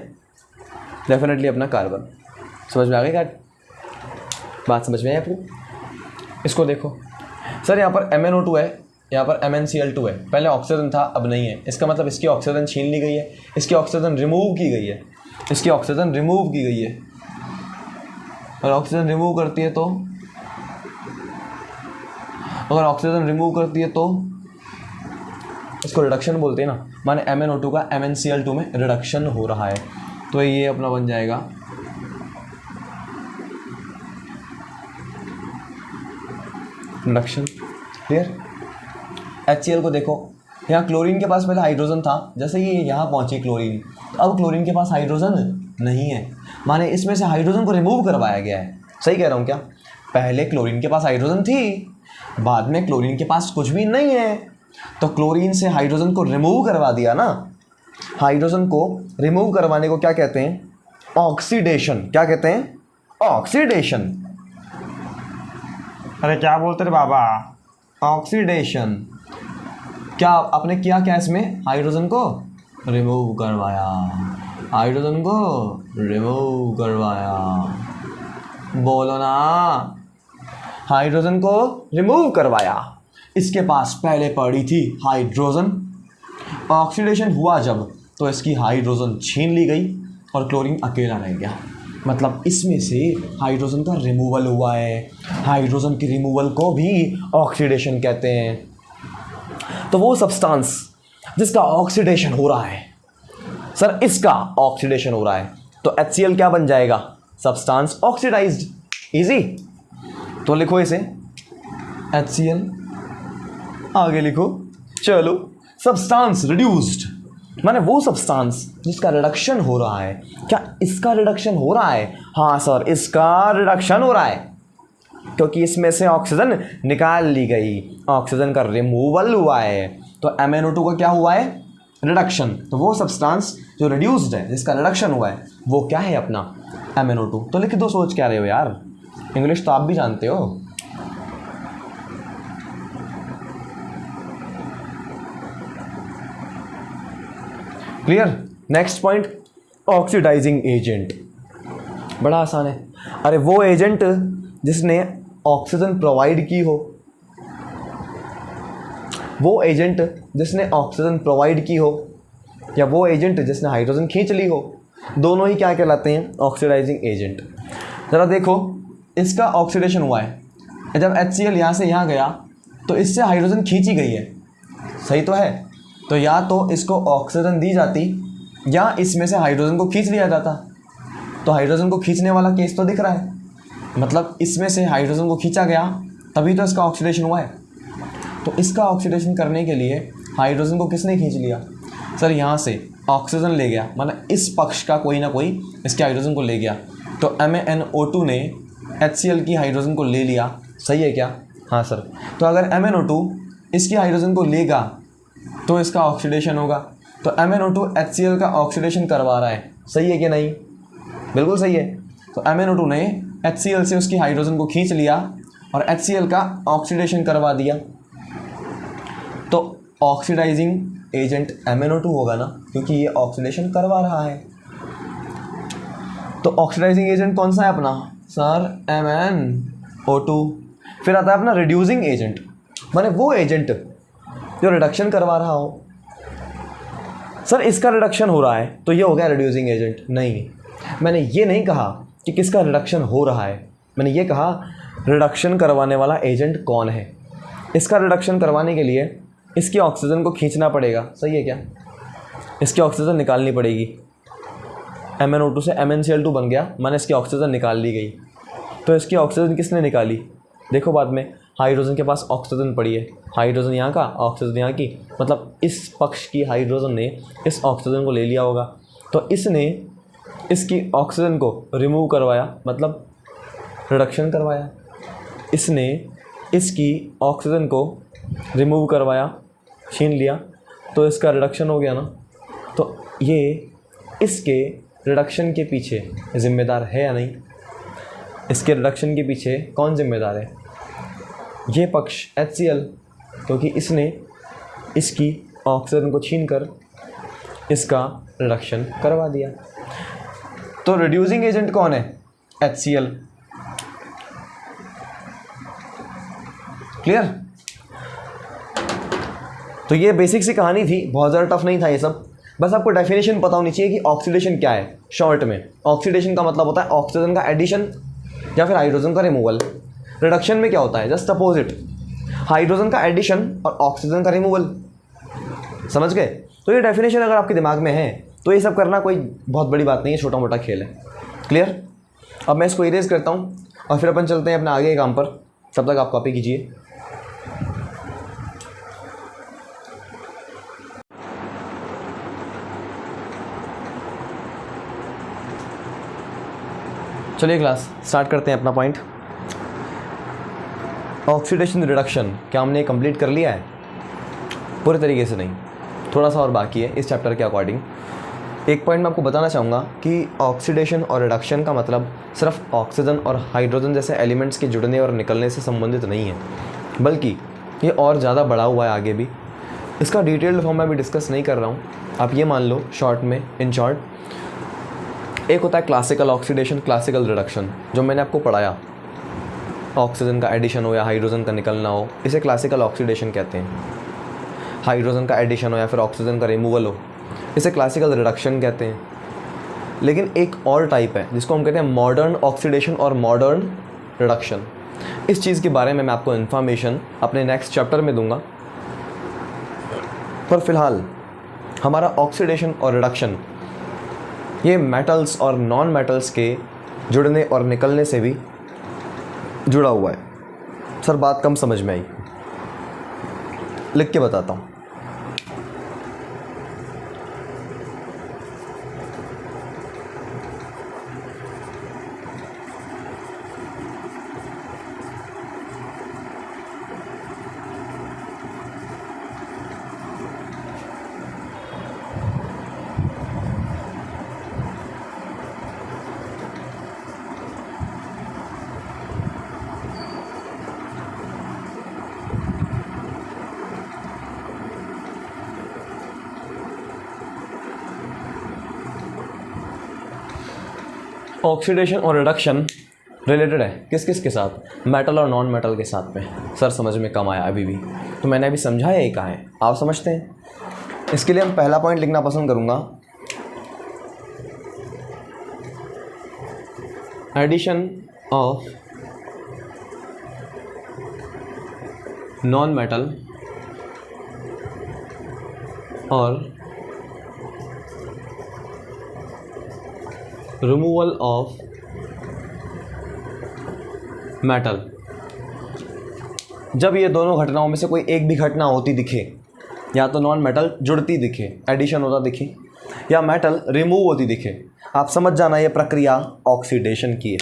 डेफिनेटली अपना कार्बन। समझ में आ गई क्या बात? समझ में आई आपको? इसको देखो सर, यहाँ पर MnO2 है, यहाँ पर MnCl2 है। पहले ऑक्सीजन था, अब नहीं है। इसका मतलब इसकी ऑक्सीजन छीन ली गई है, इसकी ऑक्सीजन रिमूव की गई है, इसकी ऑक्सीजन रिमूव की गई है। और ऑक्सीजन रिमूव करती है तो, अगर ऑक्सीजन रिमूव करती है तो इसको रिडक्शन बोलते हैं ना। माने MnO2 का MnCl2 में रिडक्शन हो रहा है, तो ये अपना बन जाएगा रिडक्शन। क्लियर? HCl को देखो, यहाँ क्लोरीन के पास पहले हाइड्रोजन था, जैसे ये यहाँ पहुँची क्लोरीन, तो अब क्लोरीन के पास हाइड्रोजन नहीं है, माने इसमें से हाइड्रोजन को रिमूव करवाया गया है। सही कह रहा हूँ क्या? पहले क्लोरीन के पास हाइड्रोजन थी, बाद में क्लोरीन के पास कुछ भी नहीं है, तो क्लोरीन से हाइड्रोजन को रिमूव करवा दिया ना। हाइड्रोजन को रिमूव करवाने को क्या कहते हैं? ऑक्सीडेशन। क्या कहते हैं? ऑक्सीडेशन। अरे क्या बोलते रे बाबा? ऑक्सीडेशन। क्या आपने किया? क्या इसमें हाइड्रोजन को रिमूव करवाया, हाइड्रोजन को रिमूव करवाया। बोलो ना, हाइड्रोजन को रिमूव करवाया। इसके पास पहले पड़ी थी हाइड्रोजन, ऑक्सीडेशन हुआ जब, तो इसकी हाइड्रोजन छीन ली गई और क्लोरीन अकेला रह गया। मतलब इसमें से हाइड्रोजन का रिमूवल हुआ है। हाइड्रोजन की रिमूवल को भी ऑक्सीडेशन कहते हैं। तो वो सब्सटेंस जिसका ऑक्सीडेशन हो रहा है, सर इसका ऑक्सीडेशन हो रहा है, तो HCl क्या बन जाएगा? Substance oxidised. इजी। तो लिखो इसे HCl, आगे लिखो। चलो, सब्सटेंस रिड्यूस्ड माने वो सब्सटेंस जिसका रिडक्शन हो रहा है। क्या इसका रिडक्शन हो रहा है? हाँ सर, इसका रिडक्शन हो रहा है, क्योंकि इसमें से ऑक्सीजन निकाल ली गई, ऑक्सीजन का रिमूवल हुआ है। तो MnO2 का क्या हुआ है? रिडक्शन। तो वो सब्सटेंस जो रिड्यूस्ड है, जिसका रिडक्शन हुआ है, वो क्या है? अपना MnO2। तो लिख दो। सोच क्या रहे हो यार? इंग्लिश तो आप भी जानते हो। Clear? Next point, oxidising agent. बड़ा आसान है। अरे वो एजेंट जिसने ऑक्सीजन प्रोवाइड की हो, वो एजेंट जिसने ऑक्सीजन प्रोवाइड की हो, या वो एजेंट जिसने हाइड्रोजन खींच ली हो, दोनों ही क्या कहलाते हैं? Oxidising agent. ज़रा देखो, इसका ऑक्सीडेशन हुआ है, जब HCl यहाँ से यहाँ गया तो इससे हाइड्रोजन खींची गई है। सही तो है? तो या तो इसको ऑक्सीजन दी जाती, या इसमें से हाइड्रोजन को खींच लिया जाता। तो हाइड्रोजन को खींचने वाला केस तो दिख रहा है, मतलब इसमें से हाइड्रोजन को खींचा गया, तभी तो इसका ऑक्सीडेशन हुआ है। तो इसका ऑक्सीडेशन करने के लिए हाइड्रोजन को किसने खींच लिया? सर यहाँ से ऑक्सीजन ले गया, मतलब इस पक्ष का कोई ना कोई इसके हाइड्रोजन को ले गया। तो MnO2 ने HCl की हाइड्रोजन को ले लिया। सही है क्या? हाँ सर। तो अगर MnO2 इसकी हाइड्रोजन को लेगा तो इसका ऑक्सीडेशन होगा। तो MnO2 HCl का ऑक्सीडेशन करवा रहा है। सही है कि नहीं? बिल्कुल सही है। तो MnO2 ने HCl से उसकी हाइड्रोजन को खींच लिया और HCl का ऑक्सीडेशन करवा दिया। तो ऑक्सीडाइजिंग एजेंट MnO2 होगा ना, क्योंकि ये ऑक्सीडेशन करवा रहा है। तो ऑक्सीडाइजिंग एजेंट कौन सा है अपना? Sir MnO2। फिर आता है अपना रिड्यूसिंग एजेंट, माने वो एजेंट जो रिडक्शन करवा रहा हो। सर इसका रिडक्शन हो रहा है तो ये हो गया रिड्यूसिंग एजेंट। नहीं, मैंने ये नहीं कहा कि किसका रिडक्शन हो रहा है, मैंने ये कहा रिडक्शन करवाने वाला एजेंट कौन है। इसका रिडक्शन करवाने के लिए इसकी ऑक्सीजन को खींचना पड़ेगा। सही है क्या? इसकी ऑक्सीजन निकालनी पड़ेगी। MnO2 से MnCl2 बन गया, माने इसकी ऑक्सीजन निकाल ली गई। तो इसकी ऑक्सीजन किसने निकाली? देखो बाद में हाइड्रोजन के पास ऑक्सीजन पड़ी है, हाइड्रोजन यहाँ का, ऑक्सीजन यहाँ की, मतलब इस पक्ष की हाइड्रोजन ने इस ऑक्सीजन को ले लिया होगा। तो इसने इसकी ऑक्सीजन को रिमूव करवाया, मतलब रिडक्शन करवाया। इसने इसकी ऑक्सीजन को रिमूव करवाया, छीन लिया, तो इसका रिडक्शन हो गया ना। तो ये इसके रिडक्शन के पीछे ज़िम्मेदार है या नहीं? इसके रिडक्शन के पीछे कौन ज़िम्मेदार है? ये पक्ष HCl, क्योंकि इसने इसकी ऑक्सीजन को छीनकर इसका रिडक्शन करवा दिया। तो रिड्यूसिंग एजेंट कौन है? HCl। क्लियर? तो ये बेसिक सी कहानी थी, बहुत ज़्यादा टफ नहीं था ये सब। बस आपको डेफिनेशन पता होनी चाहिए कि ऑक्सीडेशन क्या है। शॉर्ट में ऑक्सीडेशन का मतलब होता है ऑक्सीजन का एडिशन या फिर हाइड्रोजन का रिमूवल। रिडक्शन में क्या होता है? जस्ट अपोजिट, हाइड्रोजन का एडिशन और ऑक्सीजन का रिमूवल। समझ गए? तो ये डेफिनेशन अगर आपके दिमाग में है तो ये सब करना कोई बहुत बड़ी बात नहीं है, छोटा मोटा खेल है। क्लियर? अब मैं इसको इरेज करता हूँ और फिर अपन चलते हैं अपने आगे के काम पर। तब तक आप कॉपी कीजिए। चलिए क्लास स्टार्ट करते हैं अपना पॉइंट। ऑक्सीडेशन रिडक्शन क्या हमने कंप्लीट कर लिया है? पूरे तरीके से नहीं, थोड़ा सा और बाकी है इस चैप्टर के अकॉर्डिंग। एक पॉइंट मैं आपको बताना चाहूँगा कि ऑक्सीडेशन और रिडक्शन का मतलब सिर्फ ऑक्सीजन और हाइड्रोजन जैसे एलिमेंट्स के जुड़ने और निकलने से संबंधित नहीं है, बल्कि ये और ज़्यादा बढ़ा हुआ है आगे भी। इसका डिटेल्ड फॉर्म में अभी डिस्कस नहीं कर रहा हूँ, आप ये मान लो शॉर्ट में, इन शॉर्ट। एक होता है क्लासिकल ऑक्सीडेशन, क्लासिकल रिडक्शन, जो मैंने आपको पढ़ाया। ऑक्सीजन का एडिशन हो या हाइड्रोजन का निकलना हो, इसे क्लासिकल ऑक्सीडेशन कहते हैं। हाइड्रोजन का एडिशन हो या फिर ऑक्सीजन का रिमूवल हो, इसे क्लासिकल रिडक्शन कहते हैं। लेकिन एक और टाइप है जिसको हम कहते हैं मॉडर्न ऑक्सीडेशन और मॉडर्न रिडक्शन। इस चीज़ के बारे में मैं आपको इन्फॉर्मेशन अपने नेक्स्ट चैप्टर में दूंगा। पर फिलहाल हमारा ऑक्सीडेशन और रिडक्शन ये मेटल्स और नॉन मेटल्स के जुड़ने और निकलने से भी जुड़ा हुआ है। सर बात कम समझ में आई, लिख के बताता हूँ। ऑक्सीडेशन और रिडक्शन रिलेटेड है किस किस के साथ? मेटल और नॉन मेटल के साथ में। सर समझ में कम आया अभी भी, तो मैंने अभी समझाया ही कहाँ है, आप समझते हैं। इसके लिए हम पहला पॉइंट लिखना पसंद करूँगा, एडिशन ऑफ नॉन मेटल और रिमूवल ऑफ मेटल। जब ये दोनों घटनाओं में से कोई एक भी घटना होती दिखे, या तो नॉन मेटल जुड़ती दिखे, एडिशन होता दिखे, या मेटल रिमूव होती दिखे, आप समझ जाना ये प्रक्रिया ऑक्सीडेशन की है।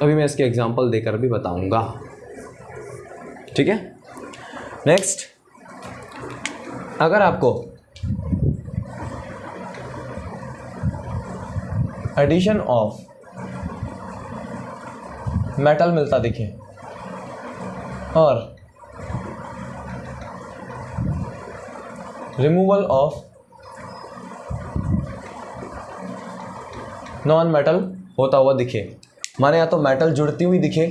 अभी मैं इसके एग्जांपल देकर भी बताऊंगा, ठीक है। नेक्स्ट, अगर आपको एडिशन ऑफ मेटल मिलता दिखे और रिमूवल ऑफ नॉन मेटल होता हुआ दिखे, माने या तो मेटल जुड़ती हुई दिखे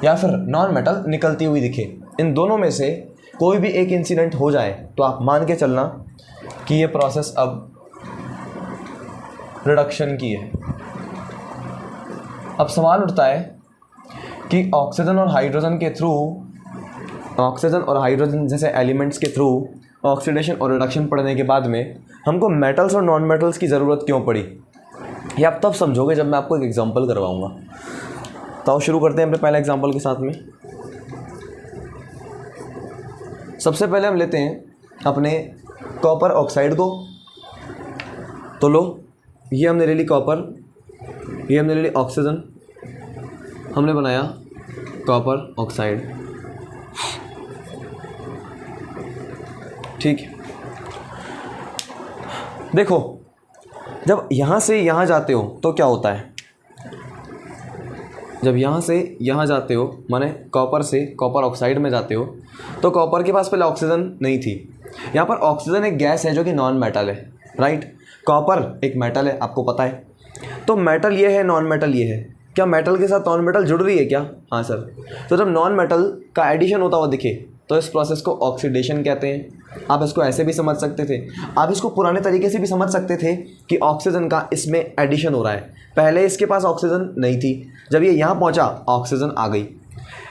या फिर नॉन मेटल निकलती हुई दिखे, इन दोनों में से कोई भी एक इंसिडेंट हो जाए तो आप मान के चलना कि ये प्रोसेस अब रिडक्शन की है। अब सवाल उठता है कि ऑक्सीजन और हाइड्रोजन के थ्रू, ऑक्सीजन और हाइड्रोजन जैसे एलिमेंट्स के थ्रू ऑक्सीडेशन और रिडक्शन पढ़ने के बाद में हमको मेटल्स और नॉन मेटल्स की ज़रूरत क्यों पड़ी? ये आप तब समझोगे जब मैं आपको एक एग्जांपल करवाऊंगा। तो शुरू करते हैं अपने पहले एग्जांपल के साथ में। सबसे पहले हम लेते हैं अपने कॉपर ऑक्साइड को। तो लो, ये हमने ले ली कॉपर, ये हमने ले ली ऑक्सीजन, हमने बनाया कॉपर ऑक्साइड, ठीक है। देखो जब यहाँ से यहाँ जाते हो तो क्या होता है, जब यहाँ से यहाँ जाते हो माने कॉपर से कॉपर ऑक्साइड में जाते हो तो कॉपर के पास पहले ऑक्सीजन नहीं थी। यहाँ पर ऑक्सीजन एक गैस है जो कि नॉन मेटल है, राइट। कॉपर एक मेटल है, आपको पता है। तो मेटल ये है, नॉन मेटल ये है। क्या मेटल के साथ नॉन मेटल जुड़ रही है क्या? हाँ सर। तो जब नॉन मेटल का एडिशन होता हुआ दिखे तो इस प्रोसेस को ऑक्सीडेशन कहते हैं। आप इसको ऐसे भी समझ सकते थे, आप इसको पुराने तरीके से भी समझ सकते थे कि ऑक्सीजन का इसमें एडिशन हो रहा है। पहले इसके पास ऑक्सीजन नहीं थी, जब ये यहाँ पहुँचा ऑक्सीजन आ गई।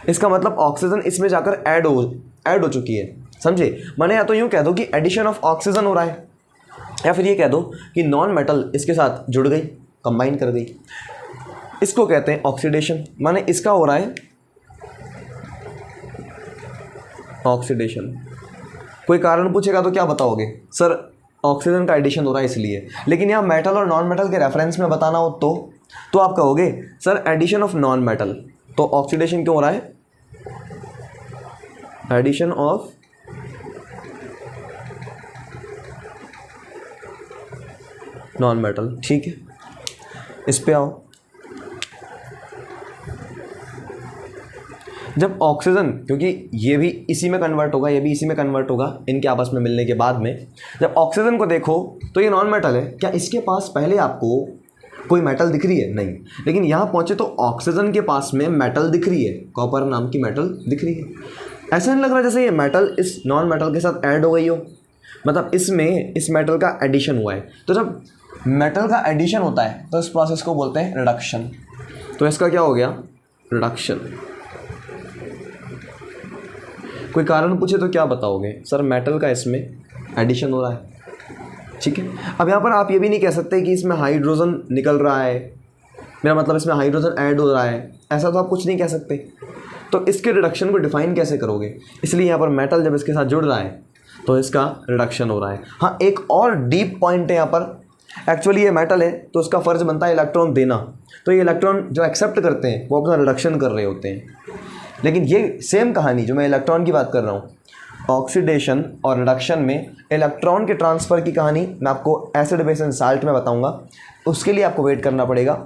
इसका मतलब ऑक्सीजन इसमें जाकर ऐड हो चुकी है, समझे। मैंने या तो यूँ कह दो कि एडिशन ऑफ ऑक्सीजन हो रहा है, या फिर ये कह दो कि नॉन मेटल इसके साथ जुड़ गई, कंबाइन कर गई। इसको कहते हैं ऑक्सीडेशन। माने इसका हो रहा है ऑक्सीडेशन। कोई कारण पूछेगा तो क्या बताओगे? सर ऑक्सीजन का एडिशन हो रहा है इसलिए। लेकिन यहाँ मेटल और नॉन मेटल के रेफरेंस में बताना हो तो आप कहोगे sir addition of non metal. तो ऑक्सीडेशन क्यों हो रहा है? एडिशन ऑफ नॉन मेटल, ठीक है। इस पे आओ। जब ऑक्सीजन, क्योंकि ये भी इसी में कन्वर्ट होगा, ये भी इसी में कन्वर्ट होगा इनके आपस में मिलने के बाद में, जब ऑक्सीजन को देखो तो ये नॉन मेटल है। क्या इसके पास पहले आपको कोई मेटल दिख रही है? नहीं। लेकिन यहाँ पहुँचे तो ऑक्सीजन के पास में मेटल दिख रही है, कॉपर नाम की मेटल दिख रही है। ऐसा नहीं लग रहा जैसे ये मेटल इस नॉन मेटल के साथ ऐड हो गई हो, मतलब इसमें इस मेटल का एडिशन हुआ है। तो जब मेटल का एडिशन होता है तो इस प्रोसेस को बोलते हैं रिडक्शन। तो इसका क्या हो गया? रिडक्शन। कोई कारण पूछे तो क्या बताओगे? सर मेटल का इसमें एडिशन हो रहा है, ठीक है। अब यहाँ पर आप ये भी नहीं कह सकते कि इसमें हाइड्रोजन निकल रहा है, मेरा मतलब इसमें हाइड्रोजन ऐड हो रहा है, ऐसा तो आप कुछ नहीं कह सकते। तो इसके रिडक्शन को डिफाइन कैसे करोगे? इसलिए यहाँ पर मेटल जब इसके साथ जुड़ रहा है तो इसका रिडक्शन हो रहा है। हाँ, एक और डीप पॉइंट है यहाँ पर। एक्चुअली ये मेटल है तो उसका फ़र्ज बनता है इलेक्ट्रॉन देना, तो ये इलेक्ट्रॉन जो एक्सेप्ट करते हैं वो अपना रिडक्शन कर रहे होते हैं। लेकिन ये सेम कहानी जो मैं इलेक्ट्रॉन की बात कर रहा हूँ, ऑक्सीडेशन और रिडक्शन में इलेक्ट्रॉन के ट्रांसफ़र की कहानी मैं आपको एसिड बेस एंड साल्ट में बताऊँगा। उसके लिए आपको वेट करना पड़ेगा।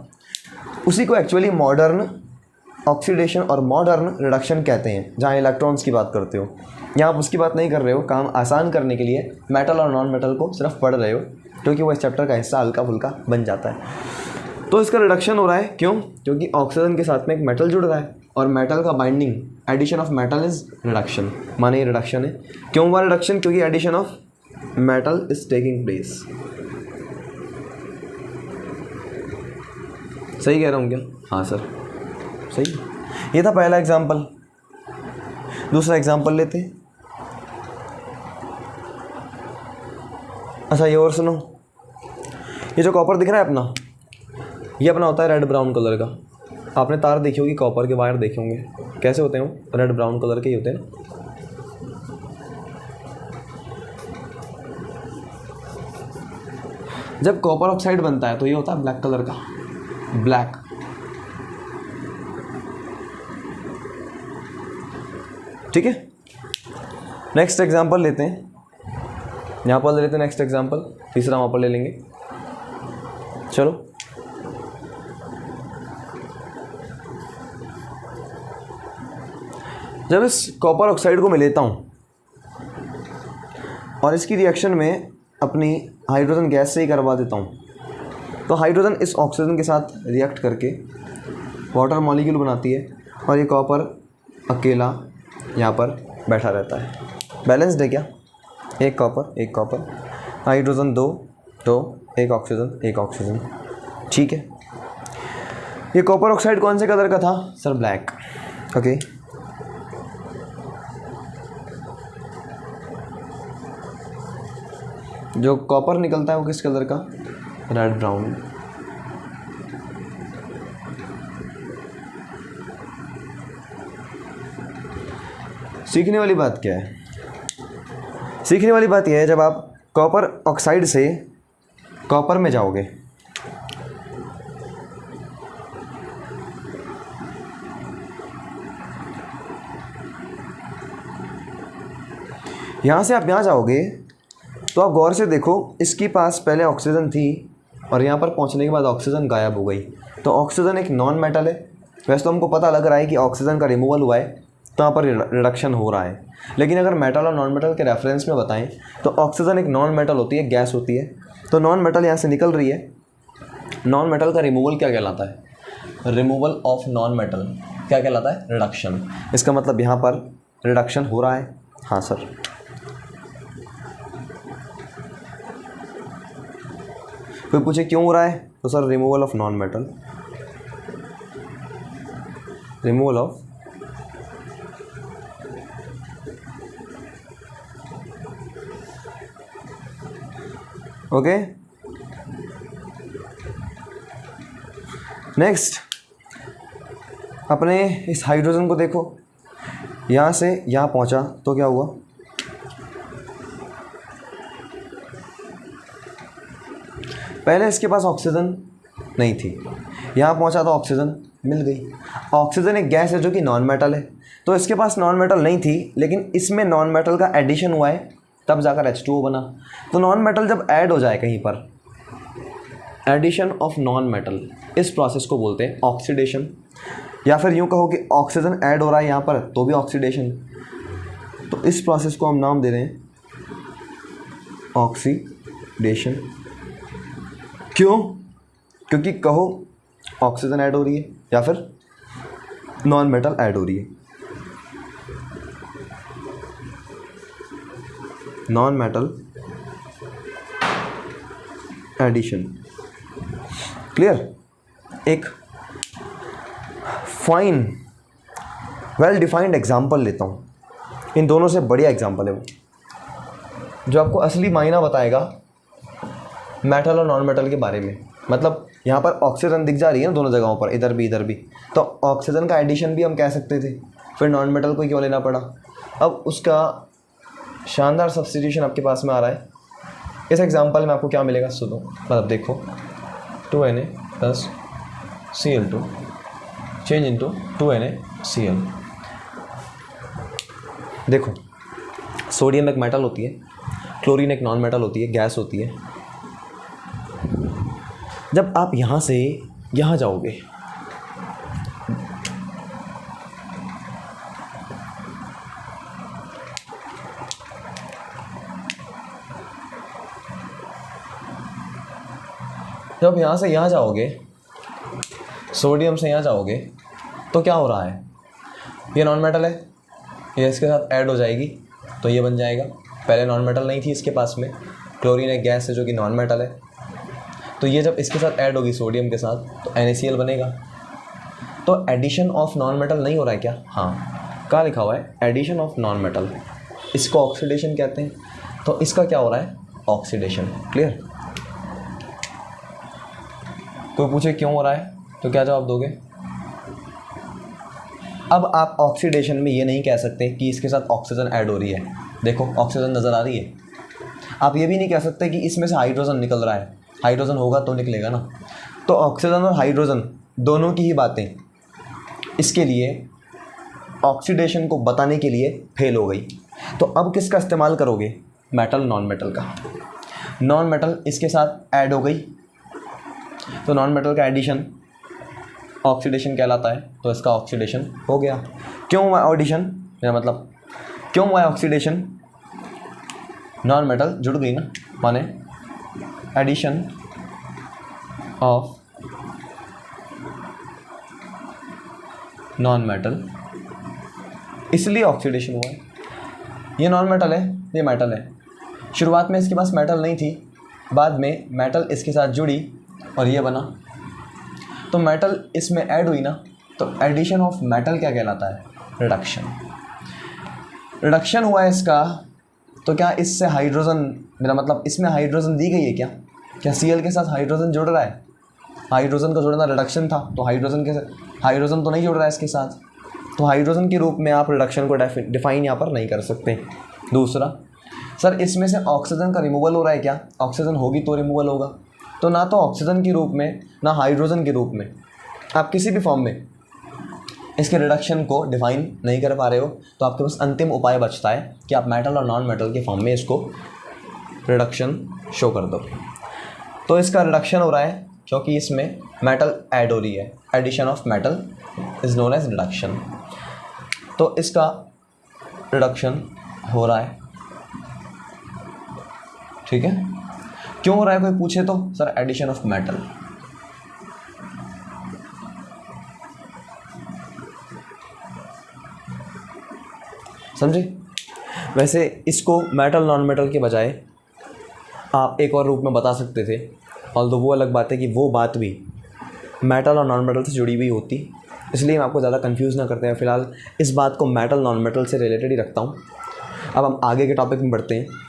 उसी को एक्चुअली मॉडर्न ऑक्सीडेशन और मॉडर्न रिडक्शन कहते हैं, जहाँ इलेक्ट्रॉन्स की बात करते हो। यहाँ आप उसकी बात नहीं कर रहे हो, काम आसान करने के लिए मेटल और नॉन मेटल को सिर्फ पढ़ रहे हो, क्योंकि वो इस चैप्टर का हिस्सा हल्का फुल्का बन जाता है। तो इसका रिडक्शन हो रहा है, क्यों? क्योंकि ऑक्सीजन के साथ में एक मेटल जुड़ रहा है और मेटल का binding, addition of metal is reduction. माने ये रिडक्शन है। क्यों हुआ रिडक्शन? क्योंकि addition of metal is taking place. सही कह रहा हूँ क्या? हाँ सर सही। ये था पहला एग्जाम्पल। दूसरा एग्जाम्पल लेते हैं। अच्छा ये और सुनो, ये जो कॉपर दिख रहा है अपना, ये अपना होता है रेड ब्राउन कलर का। आपने तार देखी होगी, कॉपर के वायर देखे होंगे, कैसे होते हैं वो? रेड ब्राउन कलर के ही होते हैं। जब कॉपर ऑक्साइड बनता है तो ये होता है ब्लैक कलर का, ब्लैक। ठीक है, नेक्स्ट एग्जांपल लेते हैं। यहाँ पर ले लेते हैं नेक्स्ट एग्जांपल, तीसरा वहाँ पर ले लेंगे। चलो, जब इस कॉपर ऑक्साइड को मैं लेता हूँ और इसकी रिएक्शन में अपनी हाइड्रोजन गैस से ही करवा देता हूँ, तो हाइड्रोजन इस ऑक्सीजन के साथ रिएक्ट करके वाटर मॉलिक्यूल बनाती है और ये कॉपर अकेला यहाँ पर बैठा रहता है। बैलेंस्ड है क्या? एक कॉपर, हाइड्रोजन दो, एक ऑक्सीजन, ठीक है। ये कॉपर ऑक्साइड कौन से कलर का था? Sir black. ओके, जो कॉपर निकलता है वो किस कलर का? Red brown. सीखने वाली बात क्या है? सीखने वाली बात यह है, जब आप कॉपर ऑक्साइड से कॉपर में जाओगे, यहाँ से आप यहाँ जाओगे तो आप गौर से देखो, इसके पास पहले ऑक्सीजन थी और यहाँ पर पहुँचने के बाद ऑक्सीजन गायब हो गई। तो ऑक्सीजन एक नॉन मेटल है। वैसे तो हमको पता लग रहा है कि ऑक्सीजन का रिमूवल हुआ है तो यहाँ पर रिडक्शन हो रहा है, लेकिन अगर मेटल और नॉन मेटल के रेफरेंस में बताएं तो ऑक्सीजन एक नॉन मेटल होती है, गैस होती है। तो नॉन मेटल यहाँ से निकल रही है। नॉन मेटल का रिमूवल क्या कहलाता है? रिमूवल ऑफ नॉन मेटल क्या कहलाता है? रिडक्शन। इसका मतलब यहाँ पर रिडक्शन हो रहा है। हाँ सर। कोई पूछे क्यों हो रहा है, तो sir removal of non metal, removal of okay. Next अपने इस हाइड्रोजन को देखो, यहाँ से यहाँ पहुँचा तो क्या हुआ? पहले इसके पास ऑक्सीजन नहीं थी, यहाँ पहुँचा तो ऑक्सीजन मिल गई। ऑक्सीजन एक गैस है जो कि नॉन मेटल है, तो इसके पास नॉन मेटल नहीं थी, लेकिन इसमें नॉन मेटल का एडिशन हुआ है तब जाकर H2O बना। तो नॉन मेटल जब ऐड हो जाए कहीं पर, एडिशन ऑफ नॉन मेटल, इस प्रोसेस को बोलते हैं ऑक्सीडेशन। या फिर यूँ कहो कि ऑक्सीजन ऐड हो रहा है यहाँ पर तो भी ऑक्सीडेशन। तो इस प्रोसेस को हम नाम दे रहे हैं ऑक्सीडेशन। क्यों? क्योंकि कहो ऑक्सीजन ऐड हो रही है या फिर नॉन मेटल ऐड हो रही है। Non metal addition. क्लियर? एक फाइन वेल डिफाइंड एग्जाम्पल लेता हूँ, इन दोनों से बढ़िया एग्जाम्पल है वो, जो आपको असली मायना बताएगा मेटल और नॉन मेटल के बारे में। मतलब यहाँ पर ऑक्सीजन दिख जा रही है ना दोनों जगहों पर, इधर भी इधर भी, तो ऑक्सीजन का एडिशन भी हम कह सकते थे, फिर नॉन मेटल को क्यों लेना पड़ा? अब उसका शानदार सब्स्टिट्यूशन आपके पास में आ रहा है। इस एग्जांपल में आपको क्या मिलेगा सुनो, मतलब देखो 2Na plus Cl2 change into 2NaCl। देखो सोडियम एक मेटल होती है, क्लोरीन एक नॉन मेटल होती है, गैस होती है। जब आप यहाँ से यहाँ जाओगे जब यहाँ से यहाँ जाओगे, सोडियम से यहाँ जाओगे, तो क्या हो रहा है? ये नॉन मेटल है, ये इसके साथ ऐड हो जाएगी तो ये बन जाएगा। पहले नॉन मेटल नहीं थी इसके पास में, क्लोरीन एक गैस है जो कि नॉन मेटल है, तो ये जब इसके साथ ऐड होगी सोडियम के साथ तो NaCl बनेगा। तो एडिशन ऑफ नॉन मेटल नहीं हो रहा है क्या? हाँ, कहाँ लिखा हुआ है? Addition of non metal. इसको ऑक्सीडेशन कहते हैं, तो इसका क्या हो रहा है? ऑक्सीडेशन। क्लियर? कोई पूछे क्यों हो रहा है तो क्या जवाब दोगे? अब आप ऑक्सीडेशन में ये नहीं कह सकते कि इसके साथ ऑक्सीजन ऐड हो रही है। देखो ऑक्सीजन नज़र आ रही है। आप ये भी नहीं कह सकते कि इसमें से हाइड्रोजन निकल रहा है, हाइड्रोजन होगा तो निकलेगा ना। तो ऑक्सीजन और हाइड्रोजन दोनों की ही बातें इसके लिए ऑक्सीडेशन को बताने के लिए फेल हो गई। तो अब किसका इस्तेमाल करोगे? मेटल नॉन मेटल का। नॉन मेटल इसके साथ ऐड हो गई तो नॉन मेटल का एडिशन ऑक्सीडेशन कहलाता है, तो इसका ऑक्सीडेशन हो गया। क्यों हुआ ऑडिशन? मेरा मतलब क्यों हुआ ऑक्सीडेशन? नॉन मेटल जुड़ गई ना, माने एडिशन ऑफ नॉन मेटल, इसलिए ऑक्सीडेशन हुआ है। ये नॉन मेटल है, ये मेटल है। शुरुआत में इसके पास मेटल नहीं थी, बाद में मेटल इसके साथ जुड़ी और ये बना, तो मेटल इसमें ऐड हुई ना, तो एडिशन ऑफ मेटल क्या कहलाता है? रिडक्शन। रिडक्शन हुआ है इसका, तो क्या इससे हाइड्रोजन, मेरा मतलब इसमें हाइड्रोजन दी गई है क्या? क्या Cl के साथ हाइड्रोजन जुड़ रहा है? हाइड्रोजन का जुड़ना रिडक्शन था, तो हाइड्रोजन तो नहीं जुड़ रहा है इसके साथ, तो हाइड्रोजन के रूप में आप रिडक्शन को डिफाइन यहाँ पर नहीं कर सकते। दूसरा, सर इसमें से ऑक्सीजन का रिमूवल हो रहा है क्या? ऑक्सीजन होगी तो रिमूवल होगा, तो ना तो ऑक्सीजन के रूप में ना हाइड्रोजन के रूप में आप किसी भी फॉर्म में इसके रिडक्शन को डिफाइन नहीं कर पा रहे हो, तो आपके पास अंतिम उपाय बचता है कि आप मेटल और नॉन मेटल के फॉर्म में इसको रिडक्शन शो कर दो। तो इसका रिडक्शन हो रहा है क्योंकि इसमें मेटल ऐड हो रही है, addition of metal is known as reduction. तो इसका रिडक्शन हो रहा है, ठीक है। क्यों हो रहा है कोई पूछे तो, सर एडिशन ऑफ मेटल। समझे। वैसे इसको मेटल नॉन मेटल के बजाय आप एक और रूप में बता सकते थे, ऑल्दो वो अलग बात है कि वो बात भी मेटल और नॉन मेटल से जुड़ी हुई होती, इसलिए मैं आपको ज़्यादा कंफ्यूज ना करते हैं। फ़िलहाल इस बात को मेटल नॉन मेटल से रिलेटेड ही रखता हूँ। अब हम आगे के टॉपिक में बढ़ते हैं।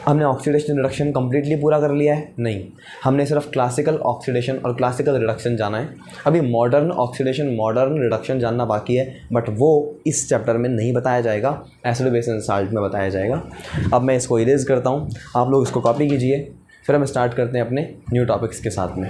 हमने ऑक्सीडेशन रिडक्शन कम्प्लीटली पूरा कर लिया है? नहीं, हमने सिर्फ क्लासिकल ऑक्सीडेशन और क्लासिकल रिडक्शन जाना है। अभी मॉडर्न ऑक्सीडेशन, मॉडर्न रिडक्शन जानना बाकी है, बट वो इस चैप्टर में नहीं बताया जाएगा, एसिड बेस एंड साल्ट में बताया जाएगा। अब मैं इसको इरेज करता हूँ, आप लोग इसको कॉपी कीजिए, फिर हम स्टार्ट करते हैं अपने न्यू टॉपिक्स के साथ में।